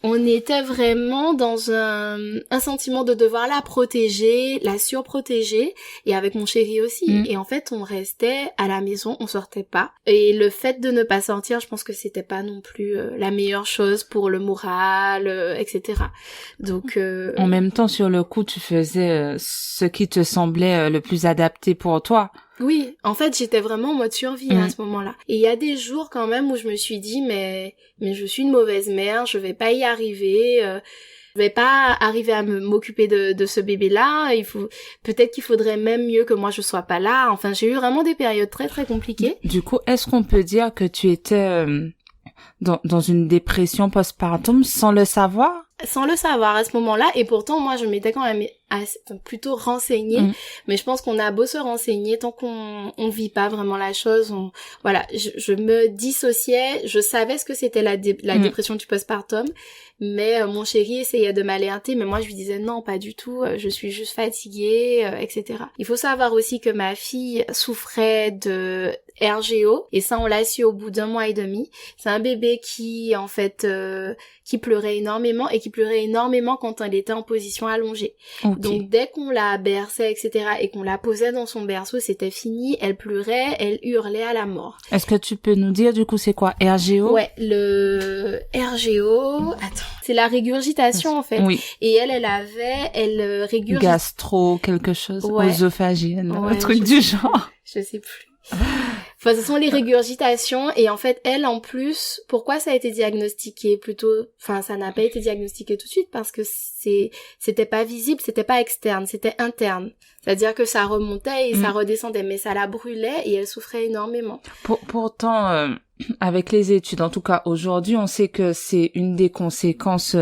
On était vraiment dans un sentiment de devoir la protéger, la surprotéger, et avec mon chéri aussi. Et en fait, on restait à la maison, on sortait pas. Et le fait de ne pas sortir, je pense que c'était pas non plus la meilleure chose pour le moral, etc. Donc, en même temps, sur le coup, tu faisais ce qui te semblait le plus adapté pour toi. Oui, en fait, j'étais vraiment en mode survie à ce moment-là. Et il y a des jours quand même où je me suis dit, mais je suis une mauvaise mère, je vais pas y arriver, je vais pas arriver à m'occuper de ce bébé-là, peut-être qu'il faudrait même mieux que moi je sois pas là. Enfin, j'ai eu vraiment des périodes très très compliquées. Du coup, est-ce qu'on peut dire que tu étais dans une dépression postpartum sans le savoir? Sans le savoir à ce moment-là, et pourtant moi je m'étais quand même plutôt renseignée, mais je pense qu'on a beau se renseigner, tant qu'on vit pas vraiment la chose, voilà, je me dissociais, je savais ce que c'était la dépression du postpartum, mais mon chéri essayait de m'alerter, mais moi je lui disais non, pas du tout, je suis juste fatiguée, etc. Il faut savoir aussi que ma fille souffrait de RGO, et ça on l'a su au bout d'1 mois et demi. C'est un bébé qui en fait qui pleurait énormément, et qui pleurait énormément quand elle était en position allongée. Okay. Donc dès qu'on la berçait, etc., et qu'on la posait dans son berceau, c'était fini, elle pleurait, elle hurlait à la mort. Est-ce que tu peux nous dire du coup c'est quoi RGO? Ouais, le RGO, attends, c'est la régurgitation en fait. Oui. Et elle régurgite. Gastro, quelque chose, œsophagienne, un truc du genre. Je sais plus. Enfin, ce sont les régurgitations, et en fait, elle, en plus, pourquoi ça a été diagnostiqué ça n'a pas été diagnostiqué tout de suite, parce que c'était pas visible, c'était pas externe, c'était interne. C'est-à-dire que ça remontait et ça redescendait, mais ça la brûlait et elle souffrait énormément. Pourtant, avec les études, en tout cas aujourd'hui, on sait que c'est une des conséquences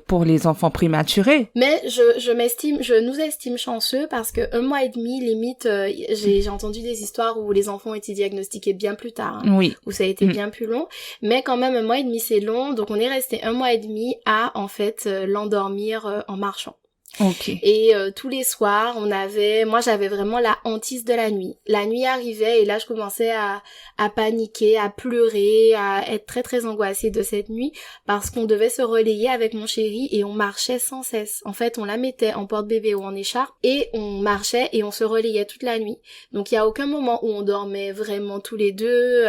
pour les enfants prématurés. Mais je nous estime chanceux, parce que 1 mois et demi, limite, j'ai entendu des histoires où les enfants ont été diagnostiqués bien plus tard, oui, où ça a été bien plus long. Mais quand même, 1 mois et demi, c'est long, donc on est resté 1 mois et demi à en fait l'endormir en marchant. Okay. Et tous les soirs, moi j'avais vraiment la hantise de la nuit. La nuit arrivait et là je commençais à paniquer, à pleurer, à être très très angoissée de cette nuit, parce qu'on devait se relayer avec mon chéri et on marchait sans cesse. En fait, on la mettait en porte-bébé ou en écharpe et on marchait et on se relayait toute la nuit. Donc il y a aucun moment où on dormait vraiment tous les deux,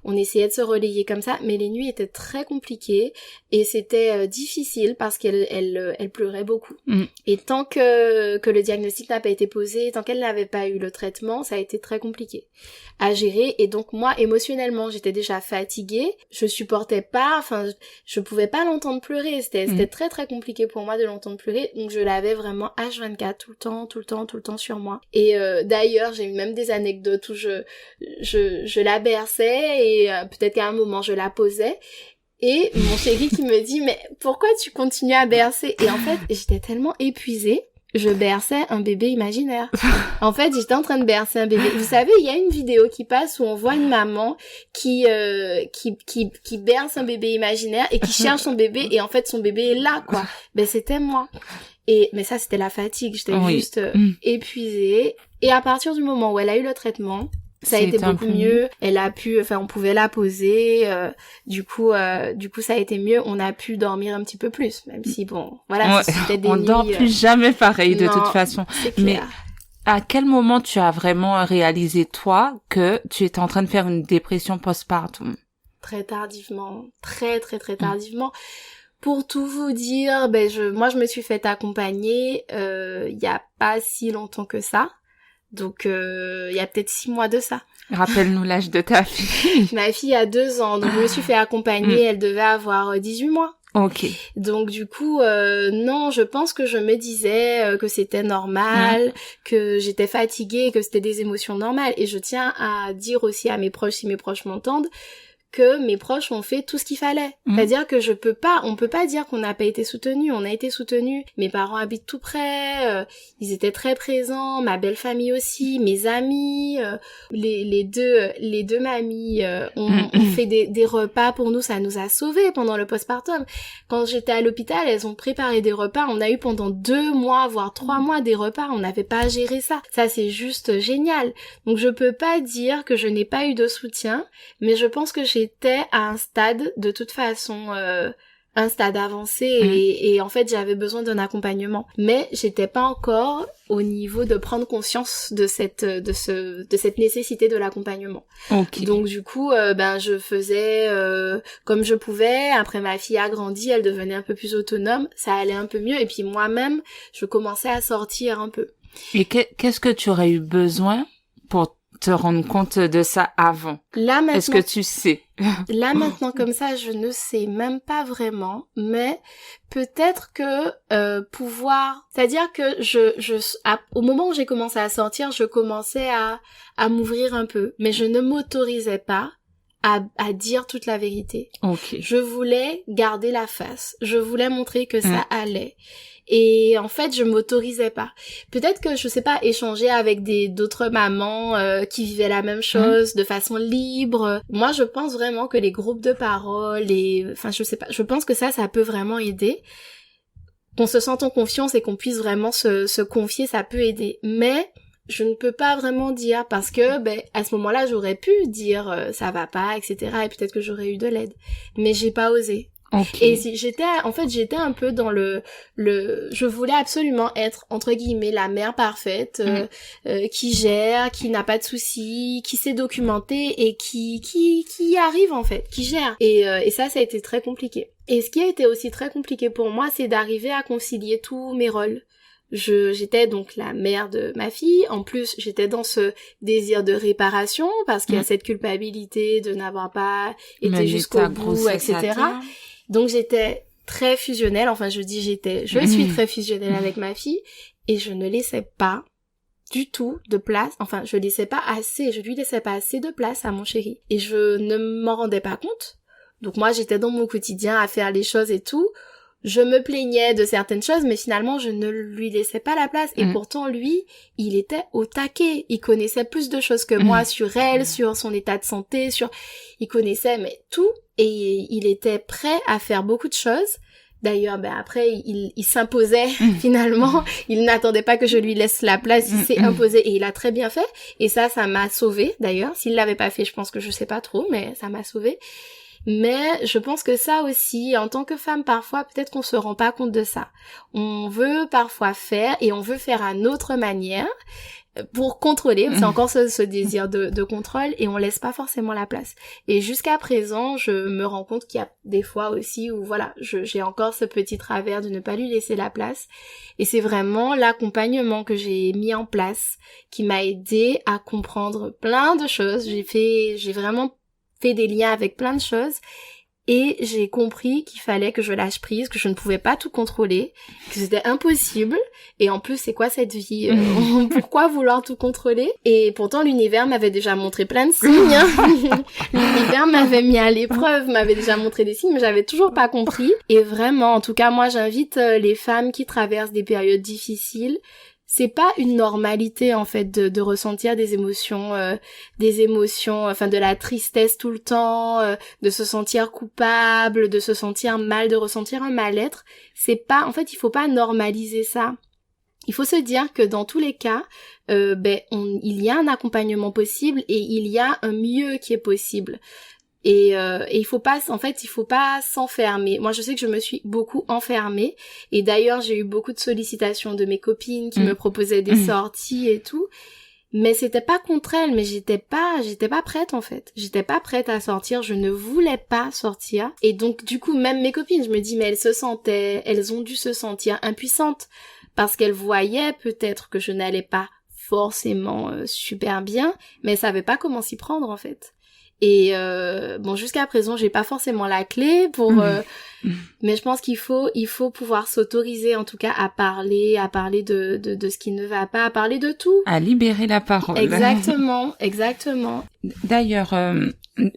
on essayait de se relayer comme ça, mais les nuits étaient très compliquées et c'était difficile parce qu'elle pleurait beaucoup. Et tant que le diagnostic n'a pas été posé, tant qu'elle n'avait pas eu le traitement, ça a été très compliqué à gérer. Et donc moi, émotionnellement, j'étais déjà fatiguée, je supportais pas, je pouvais pas l'entendre pleurer, c'était très très compliqué pour moi de l'entendre pleurer, donc je l'avais vraiment H24, tout le temps sur moi. Et d'ailleurs, j'ai eu même des anecdotes où je la berçais et peut-être qu'à un moment je la posais, et mon chéri qui me dit « Mais pourquoi tu continues à bercer ?» Et en fait, j'étais tellement épuisée, je berçais un bébé imaginaire. En fait, j'étais en train de bercer un bébé. Vous savez, il y a une vidéo qui passe où on voit une maman qui berce un bébé imaginaire et qui cherche son bébé, et en fait, son bébé est là, quoi. Ben, c'était moi. Mais ça, c'était la fatigue. J'étais juste épuisée. Et à partir du moment où elle a eu le traitement, ça a été beaucoup mieux. Elle a pu, on pouvait la poser. Du coup, ça a été mieux. On a pu dormir un petit peu plus, même si voilà, c'était des nuits. On dort plus jamais pareil de toute façon. C'est clair. Mais à quel moment tu as vraiment réalisé toi que tu étais en train de faire une dépression postpartum? Très tardivement, très très très tardivement. Pour tout vous dire, moi je me suis fait accompagner il y a pas si longtemps que ça. Donc il y a peut-être 6 mois de ça. Rappelle-nous l'âge de ta fille. Ma fille a 2 ans, donc je me suis fait accompagner, elle devait avoir 18 mois. Ok. Donc du coup, non, je pense que je me disais que c'était normal, que j'étais fatiguée, que c'était des émotions normales. Et je tiens à dire aussi à mes proches, si mes proches m'entendent, que mes proches ont fait tout ce qu'il fallait. C'est-à-dire que on peut pas dire qu'on n'a pas été soutenus, on a été soutenus. Mes parents habitent tout près, ils étaient très présents, ma belle famille aussi, mes amis, les deux mamies ont fait des repas pour nous, ça nous a sauvés pendant le postpartum. Quand j'étais à l'hôpital, elles ont préparé des repas, on a eu pendant 2 mois, voire 3 mois des repas, on n'avait pas à gérer ça. Ça, c'est juste génial. Donc je peux pas dire que je n'ai pas eu de soutien, mais je pense que j'étais à un stade, de toute façon, un stade avancé, et en fait j'avais besoin d'un accompagnement. Mais j'étais pas encore au niveau de prendre conscience de cette nécessité de l'accompagnement. Okay. Donc du coup, je faisais comme je pouvais. Après, ma fille a grandi, elle devenait un peu plus autonome, ça allait un peu mieux, et puis moi-même, je commençais à sortir un peu. Et qu'est-ce que tu aurais eu besoin pour te rendre compte de ça avant? Là maintenant, est-ce que tu sais? Là maintenant comme ça, je ne sais même pas vraiment, mais peut-être que c'est-à-dire que au moment où j'ai commencé à sortir, je commençais à m'ouvrir un peu, mais je ne m'autorisais pas à dire toute la vérité. Ok. Je voulais garder la face. Je voulais montrer que ça allait. Et en fait, je m'autorisais pas. Peut-être que, je sais pas, échanger avec d'autres mamans qui vivaient la même chose de façon libre. Moi, je pense vraiment que les groupes de parole, enfin, je sais pas, je pense que ça peut vraiment aider. Qu'on se sente en confiance et qu'on puisse vraiment se confier, ça peut aider. Mais je ne peux pas vraiment dire parce que, à ce moment-là, j'aurais pu dire ça va pas, etc. Et peut-être que j'aurais eu de l'aide. Mais j'ai pas osé. Okay. Et j'étais un peu dans je voulais absolument être, entre guillemets, la mère parfaite, qui gère, qui n'a pas de soucis, qui sait documenter et qui y arrive, en fait, qui gère. Et ça a été très compliqué. Et ce qui a été aussi très compliqué pour moi, c'est d'arriver à concilier tous mes rôles. J'étais donc la mère de ma fille. En plus, j'étais dans ce désir de réparation parce qu'il y a cette culpabilité de n'avoir pas été jusqu'au bout, etc. Donc j'étais très fusionnelle, enfin je suis très fusionnelle avec ma fille et je ne laissais pas du tout de place, enfin je lui laissais pas assez de place à mon chéri et je ne m'en rendais pas compte. Donc moi j'étais dans mon quotidien à faire les choses et tout, je me plaignais de certaines choses mais finalement je ne lui laissais pas la place et pourtant lui, il était au taquet, il connaissait plus de choses que moi sur elle, sur son état de santé, il connaissait mais tout. Et il était prêt à faire beaucoup de choses. D'ailleurs, après, il s'imposait finalement. Il n'attendait pas que je lui laisse la place. Il s'est imposé et il a très bien fait. Et ça m'a sauvée d'ailleurs. S'il l'avait pas fait, je pense que je sais pas trop, mais ça m'a sauvée. Mais je pense que ça aussi, en tant que femme, parfois, peut-être qu'on se rend pas compte de ça. On veut parfois faire et on veut faire à notre manière. Pour contrôler, c'est encore ce désir de contrôle et on laisse pas forcément la place. Et jusqu'à présent, je me rends compte qu'il y a des fois aussi où voilà, j'ai encore ce petit travers de ne pas lui laisser la place. Et c'est vraiment l'accompagnement que j'ai mis en place qui m'a aidé à comprendre plein de choses. J'ai vraiment fait des liens avec plein de choses. Et j'ai compris qu'il fallait que je lâche prise, que je ne pouvais pas tout contrôler, que c'était impossible. Et en plus, c'est quoi cette vie pourquoi vouloir tout contrôler? Et pourtant, l'univers m'avait déjà montré plein de signes. L'univers m'avait mis à l'épreuve, m'avait déjà montré des signes, mais j'avais toujours pas compris. Et vraiment, en tout cas, moi, j'invite les femmes qui traversent des périodes difficiles. C'est pas une normalité en fait de ressentir des émotions, enfin de la tristesse tout le temps, de se sentir coupable, de se sentir mal, de ressentir un mal-être. Il faut pas normaliser ça. Il faut se dire que dans tous les cas, il y a un accompagnement possible et il y a un mieux qui est possible. Et il faut pas s'enfermer. Moi, je sais que je me suis beaucoup enfermée. Et d'ailleurs, j'ai eu beaucoup de sollicitations de mes copines qui me proposaient des sorties et tout. Mais c'était pas contre elles, mais j'étais pas prête, en fait. J'étais pas prête à sortir. Je ne voulais pas sortir. Et donc, du coup, même mes copines, je me dis, mais elles ont dû se sentir impuissantes. Parce qu'elles voyaient peut-être que je n'allais pas forcément super bien. Mais elles savaient pas comment s'y prendre, en fait. Et jusqu'à présent j'ai pas forcément la clé pour mais je pense qu'il faut pouvoir s'autoriser en tout cas à parler de ce qui ne va pas, à parler de tout, à libérer la parole. Exactement. D'ailleurs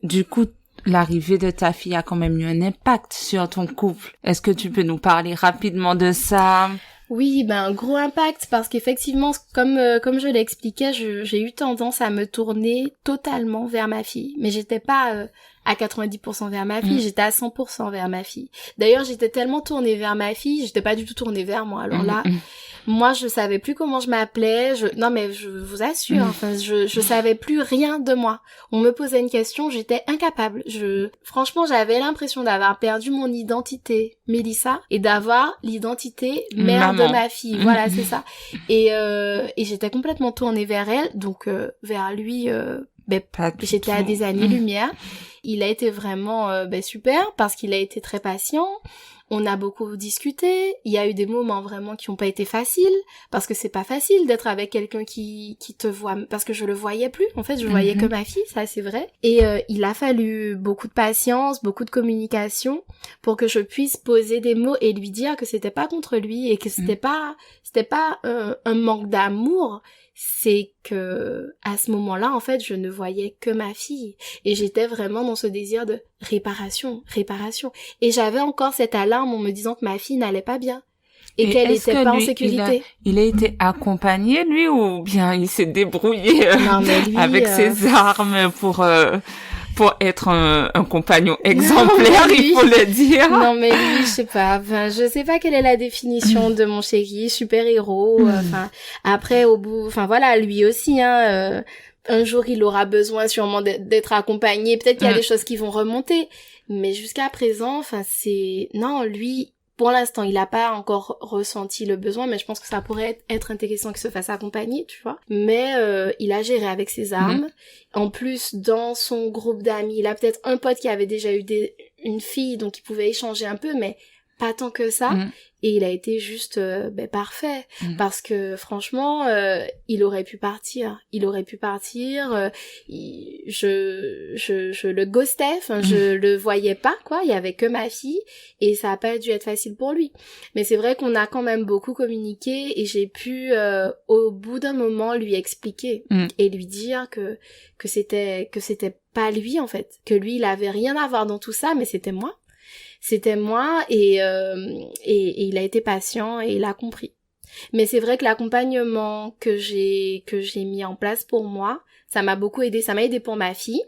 du coup l'arrivée de ta fille a quand même eu un impact sur ton couple. Est-ce que tu peux nous parler rapidement de ça? Oui, un gros impact parce qu'effectivement, comme je l'expliquais, j'ai eu tendance à me tourner totalement vers ma fille. Mais j'étais pas à 90% vers ma fille, j'étais à 100% vers ma fille. D'ailleurs, j'étais tellement tournée vers ma fille, j'étais pas du tout tournée vers moi. Alors là, moi, je savais plus comment je m'appelais. Non, mais je vous assure, je savais plus rien de moi. On me posait une question, j'étais incapable. Franchement, j'avais l'impression d'avoir perdu mon identité, Mélissa, et d'avoir l'identité mère de ma fille. Voilà, c'est ça. Et j'étais complètement tournée vers elle, donc vers lui. J'étais à des années-lumière. Il a été vraiment super parce qu'il a été très patient. On a beaucoup discuté. Il y a eu des moments vraiment qui ont pas été faciles parce que c'est pas facile d'être avec quelqu'un qui te voit, parce que je le voyais plus. En fait, je voyais que ma fille, ça c'est vrai. Et il a fallu beaucoup de patience, beaucoup de communication pour que je puisse poser des mots et lui dire que c'était pas contre lui et que c'était pas un manque d'amour. c'est que à ce moment-là, en fait, je ne voyais que ma fille. Et j'étais vraiment dans ce désir de réparation. Et j'avais encore cette alarme en me disant que ma fille n'allait pas bien. Et qu'elle n'était pas en sécurité. Il a été accompagné, lui, ou bien il s'est débrouillé non, mais lui, avec ses armes pour être un compagnon exemplaire, non, lui, il faut le dire. Non, mais lui, je sais pas quelle est la définition de mon chéri, super-héros, après, voilà, lui aussi, un jour, il aura besoin sûrement d'être accompagné, peut-être qu'il y a des choses qui vont remonter, mais jusqu'à présent, non, lui, pour l'instant, il n'a pas encore ressenti le besoin, mais je pense que ça pourrait être intéressant qu'il se fasse accompagner, tu vois. Mais il a géré avec ses armes. En plus, dans son groupe d'amis, il a peut-être un pote qui avait déjà eu une fille, donc il pouvait échanger un peu, mais pas tant que ça. Et il a été juste parfait. Parce que franchement, il aurait pu partir. Je le ghostais, je le voyais pas, quoi. Il y avait que ma fille. Et ça a pas dû être facile pour lui. Mais c'est vrai qu'on a quand même beaucoup communiqué et j'ai pu, au bout d'un moment, lui expliquer et lui dire que c'était pas lui, en fait. Que lui, il avait rien à voir dans tout ça, mais c'était moi. Et il a été patient et il a compris. Mais c'est vrai que l'accompagnement que j'ai mis en place pour moi, ça m'a beaucoup aidé. Ça m'a aidé pour ma fille.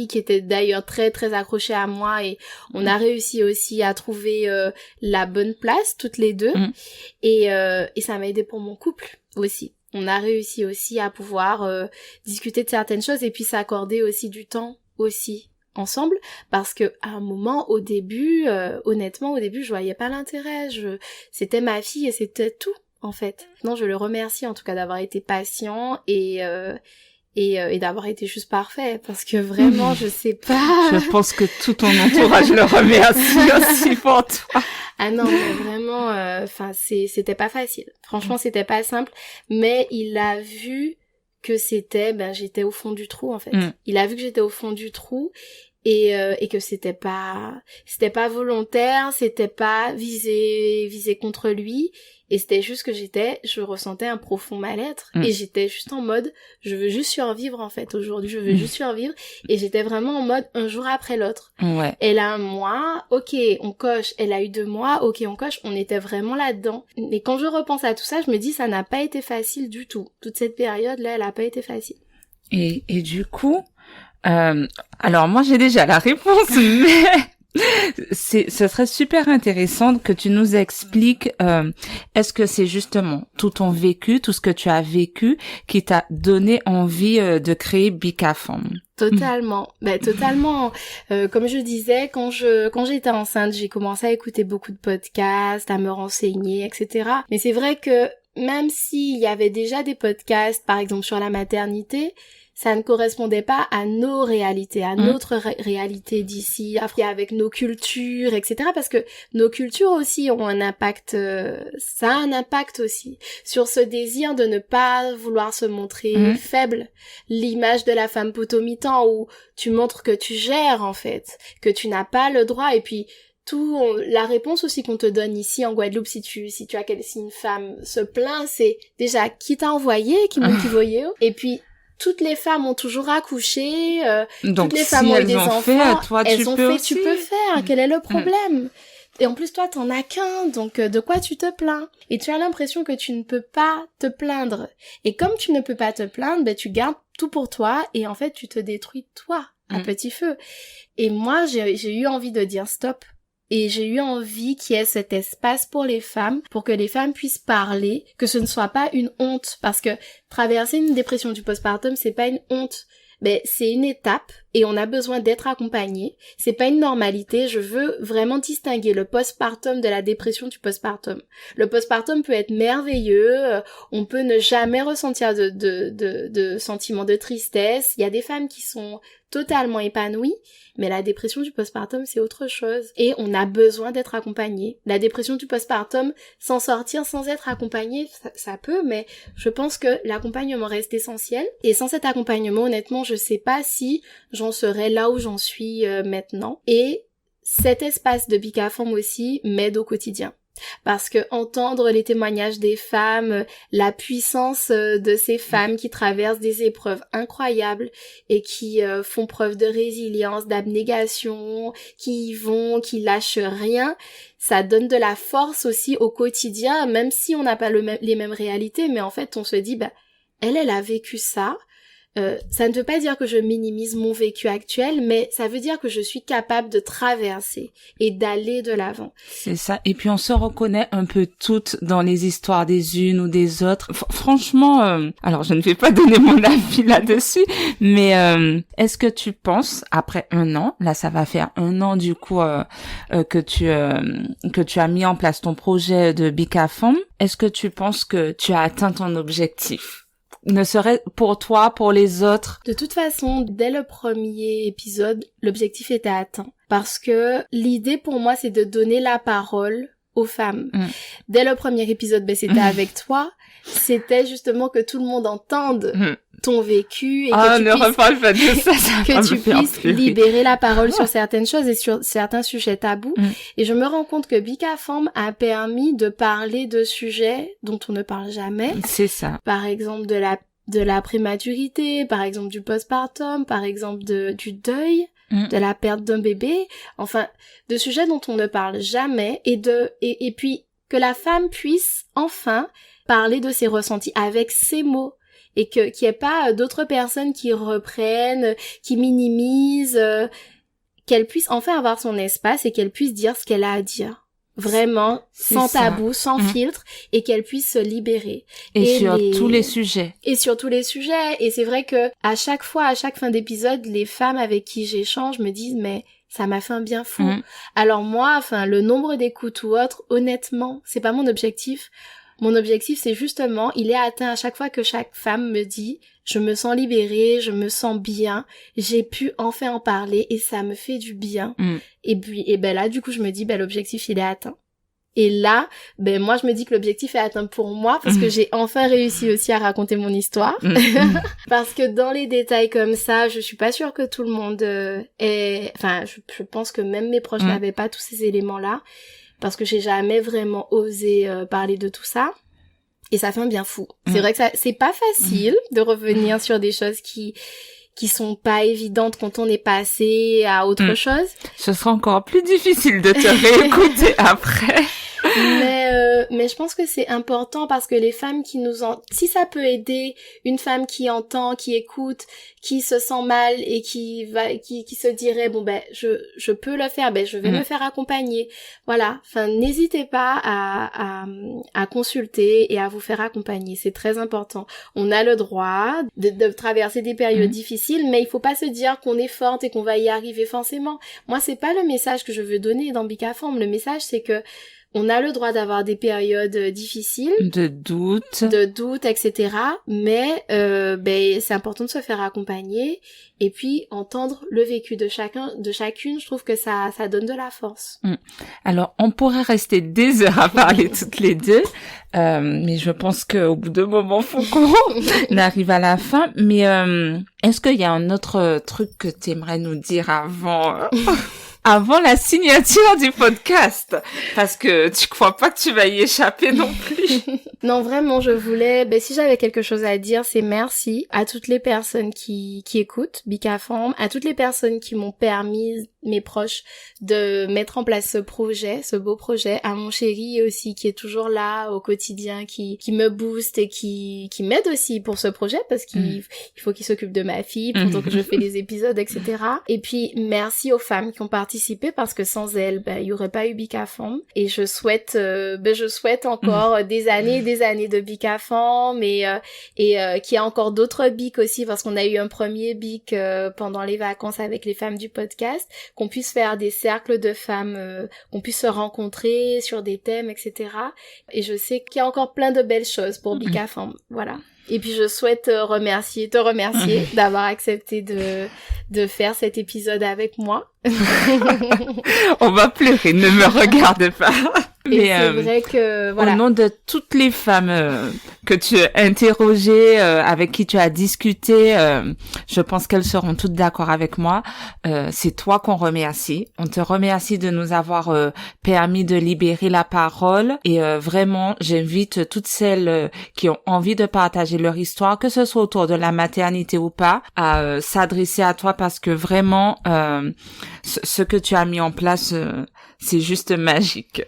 Qui était d'ailleurs très très accrochée à moi et on a réussi aussi à trouver la bonne place toutes les deux. Et ça m'a aidé pour mon couple aussi. On a réussi aussi à pouvoir discuter de certaines choses et puis s'accorder aussi du temps aussi ensemble, parce que à un moment, au début, honnêtement, je voyais pas l'intérêt. C'était ma fille et c'était tout, en fait. Non, je le remercie en tout cas d'avoir été patient et d'avoir été juste parfait, parce que vraiment, je sais pas. Je pense que tout ton entourage le remercie aussi pour toi. Ah non, mais vraiment, c'était pas facile. Franchement, c'était pas simple, mais il a vu que j'étais au fond du trou, en fait. Il a vu que j'étais au fond du trou et que c'était pas volontaire, c'était pas visé contre lui, et c'était juste que je ressentais un profond mal-être et j'étais juste en mode je veux juste survivre, en fait. Aujourd'hui, je veux juste survivre, et j'étais vraiment en mode un jour après l'autre. Elle a 1 mois, ok, on coche. Elle a eu 2 mois, ok, on coche. On était vraiment là-dedans. Mais quand je repense à tout ça, je me dis ça n'a pas été facile du tout. Toute cette période-là, elle a pas été facile. Et du coup, alors moi j'ai déjà la réponse, mais ce serait super intéressant que tu nous expliques, est-ce que c'est justement tout ton vécu, tout ce que tu as vécu qui t'a donné envie de créer Bicafemme? Totalement. Totalement. Comme je disais, quand j'étais enceinte, j'ai commencé à écouter beaucoup de podcasts, à me renseigner, etc. Mais c'est vrai que même s'il y avait déjà des podcasts, par exemple sur la maternité, ça ne correspondait pas à nos réalités, à notre réalité d'ici, avec nos cultures, etc. Parce que nos cultures aussi ont un impact, ça a un impact aussi sur ce désir de ne pas vouloir se montrer faible. L'image de la femme potomitan où tu montres que tu gères, en fait, que tu n'as pas le droit, et puis la réponse aussi qu'on te donne ici en Guadeloupe, si une femme se plaint, c'est déjà qui t'a envoyé, qui voyait, et puis toutes les femmes ont toujours accouché, donc, toutes les femmes ont eu des enfants, tu peux faire, quel est le problème? Et en plus, toi, t'en as qu'un, donc de quoi tu te plains? Et tu as l'impression que tu ne peux pas te plaindre. Et comme tu ne peux pas te plaindre, tu gardes tout pour toi, et en fait, tu te détruis toi, à petit feu. Et moi, j'ai eu envie de dire stop. Et j'ai eu envie qu'il y ait cet espace pour les femmes, pour que les femmes puissent parler, que ce ne soit pas une honte, parce que traverser une dépression du postpartum, c'est pas une honte, mais c'est une étape, et on a besoin d'être accompagné. C'est pas une normalité. Je veux vraiment distinguer le postpartum de la dépression du postpartum. Le postpartum peut être merveilleux, on peut ne jamais ressentir de sentiment de tristesse. Il y a des femmes qui sont totalement épanouies, mais la dépression du postpartum, c'est autre chose. Et on a besoin d'être accompagné. La dépression du postpartum, s'en sortir sans être accompagné, ça peut, mais je pense que l'accompagnement reste essentiel. Et sans cet accompagnement, honnêtement, je sais pas si j'en serais là où j'en suis maintenant. Et cet espace de Bicafemme aussi m'aide au quotidien. Parce que entendre les témoignages des femmes, la puissance de ces femmes qui traversent des épreuves incroyables et qui font preuve de résilience, d'abnégation, qui y vont, qui lâchent rien, ça donne de la force aussi au quotidien, même si on n'a pas les mêmes réalités, mais en fait on se dit, elle a vécu ça. Ça ne veut pas dire que je minimise mon vécu actuel, mais ça veut dire que je suis capable de traverser et d'aller de l'avant. C'est ça. Et puis on se reconnaît un peu toutes dans les histoires des unes ou des autres. Franchement, alors je ne vais pas donner mon avis là-dessus, mais est-ce que tu penses, après 1 an, là ça va faire 1 an du coup que tu as mis en place ton projet de Bika Femme, est-ce que tu penses que tu as atteint ton objectif? Ne serait pour toi, pour les autres. De toute façon, dès le premier épisode, l'objectif était atteint. Parce que l'idée pour moi, c'est de donner la parole aux femmes. Dès le premier épisode, c'était avec toi. C'était justement que tout le monde entende ton vécu et que tu puisses libérer la parole sur certaines choses et sur certains sujets tabous. Et je me rends compte que Bika Femme a permis de parler de sujets dont on ne parle jamais. C'est ça. Par exemple de la prématurité, par exemple du postpartum, par exemple du deuil, de la perte d'un bébé, enfin de sujets dont on ne parle jamais et puis que la femme puisse enfin parler de ses ressentis avec ses mots et qu'il n'y ait pas d'autres personnes qui reprennent, qui minimisent, qu'elle puisse enfin avoir son espace et qu'elle puisse dire ce qu'elle a à dire. Vraiment, sans tabou, sans filtre, et qu'elle puisse se libérer. Et sur tous les sujets. Et sur tous les sujets. Et c'est vrai que à chaque fois, à chaque fin d'épisode, les femmes avec qui j'échange me disent, mais ça m'a fait un bien fou. Alors moi, le nombre d'écoutes ou autre, honnêtement, c'est pas mon objectif. Mon objectif, c'est justement, il est atteint à chaque fois que chaque femme me dit « Je me sens libérée, je me sens bien, j'ai pu enfin en parler et ça me fait du bien. » Et puis, là, du coup, je me dis, l'objectif, il est atteint. Et là, moi, je me dis que l'objectif est atteint pour moi parce que j'ai enfin réussi aussi à raconter mon histoire. Parce que dans les détails comme ça, je suis pas sûre que tout le monde je pense que même mes proches n'avaient pas tous ces éléments-là. Parce que j'ai jamais vraiment osé parler de tout ça. Et ça fait un bien fou. C'est vrai que c'est pas facile de revenir sur des choses qui sont pas évidentes quand on est passé à autre chose. Ce sera encore plus difficile de te réécouter après. Mais je pense que c'est important parce que les femmes si ça peut aider une femme qui entend, qui écoute, qui se sent mal et qui se dirait je peux le faire, je vais me faire accompagner. Voilà, n'hésitez pas à consulter et à vous faire accompagner, c'est très important. On a le droit de traverser des périodes difficiles, mais il faut pas se dire qu'on est forte et qu'on va y arriver forcément. Moi, c'est pas le message que je veux donner dans Bika Femme. Le message, c'est que on a le droit d'avoir des périodes difficiles. De doute, etc. Mais c'est important de se faire accompagner et puis entendre le vécu de chacune. Je trouve que ça donne de la force. Alors, on pourrait rester des heures à parler toutes les deux, mais je pense qu'au bout d'un moment, faut qu'on arrive à la fin. Mais est-ce qu'il y a un autre truc que tu aimerais nous dire avant la signature du podcast, parce que tu crois pas que tu vas y échapper non plus. Non, vraiment, je voulais, si j'avais quelque chose à dire, c'est merci à toutes les personnes qui écoutent Bika Femme, à toutes les personnes qui m'ont permis, mes proches, de mettre en place ce beau projet, à mon chéri aussi, qui est toujours là au quotidien, qui me booste et qui m'aide aussi pour ce projet, parce qu'il faut qu'il s'occupe de ma fille pendant que je fais les épisodes, etc. Et puis, merci aux femmes qui ont participé, parce que sans elles, il y aurait pas eu Bika Femme. Et je souhaite encore des années de Bika Femme et qu'il y a encore d'autres BIC aussi, parce qu'on a eu un premier BIC pendant les vacances avec les femmes du podcast, qu'on puisse faire des cercles de femmes, qu'on puisse se rencontrer sur des thèmes, etc. Et je sais qu'il y a encore plein de belles choses pour Bika Femme. Voilà. Et puis je souhaite te remercier d'avoir accepté de faire cet épisode avec moi. On va pleurer, ne me regarde pas. Et c'est vrai que, voilà. Au nom de toutes les femmes que tu as interrogées, avec qui tu as discuté, je pense qu'elles seront toutes d'accord avec moi. C'est toi qu'on remercie. On te remercie de nous avoir permis de libérer la parole. Et vraiment, j'invite toutes celles qui ont envie de partager leur histoire, que ce soit autour de la maternité ou pas, à s'adresser à toi parce que vraiment, ce que tu as mis en place, c'est juste magique.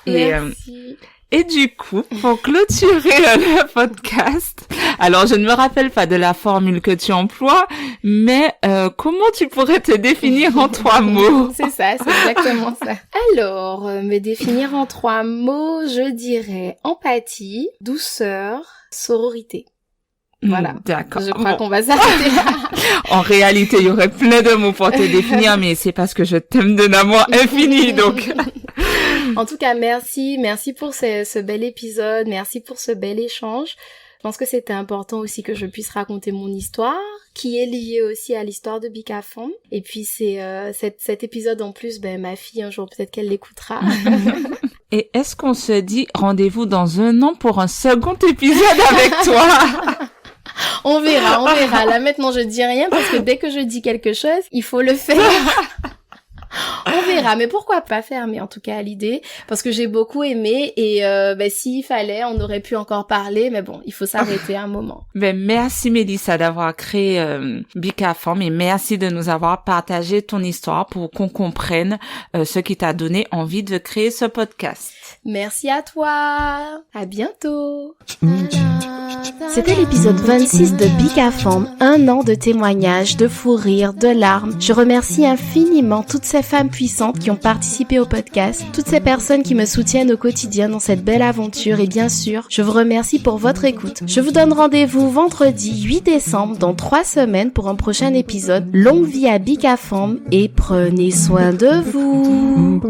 Merci. Et du coup, pour clôturer le podcast, alors je ne me rappelle pas de la formule que tu emploies, mais comment tu pourrais te définir en 3 mots? C'est ça, c'est exactement ça. Alors, me définir en 3 mots, je dirais empathie, douceur, sororité. Voilà. D'accord. Je crois qu'on va s'arrêter là. En réalité, il y aurait plein de mots pour te définir, mais c'est parce que je t'aime d'un amour infini, donc. En tout cas, merci pour ce bel épisode, merci pour ce bel échange. Je pense que c'était important aussi que je puisse raconter mon histoire, qui est liée aussi à l'histoire de Bika Femme. Et puis c'est cet épisode en plus, ma fille un jour peut-être qu'elle l'écoutera. Et est-ce qu'on se dit rendez-vous dans 1 an pour un second épisode avec toi? On verra. Là maintenant je dis rien parce que dès que je dis quelque chose, il faut le faire. On verra, mais pourquoi pas fermer en tout cas à l'idée, parce que j'ai beaucoup aimé et s'il fallait, on aurait pu encore parler, mais bon, il faut s'arrêter un moment. Merci Mélissa d'avoir créé Bika Femme et merci de nous avoir partagé ton histoire pour qu'on comprenne ce qui t'a donné envie de créer ce podcast. Merci à toi, à bientôt. C'était l'épisode 26 de Bika Femme, 1 an de témoignages, de fous rires, de larmes. Je remercie infiniment toutes ces femmes puissantes qui ont participé au podcast, toutes ces personnes qui me soutiennent au quotidien dans cette belle aventure et bien sûr, je vous remercie pour votre écoute. Je vous donne rendez-vous vendredi 8 décembre dans 3 semaines pour un prochain épisode. Longue vie à Bika Femme et prenez soin de vous.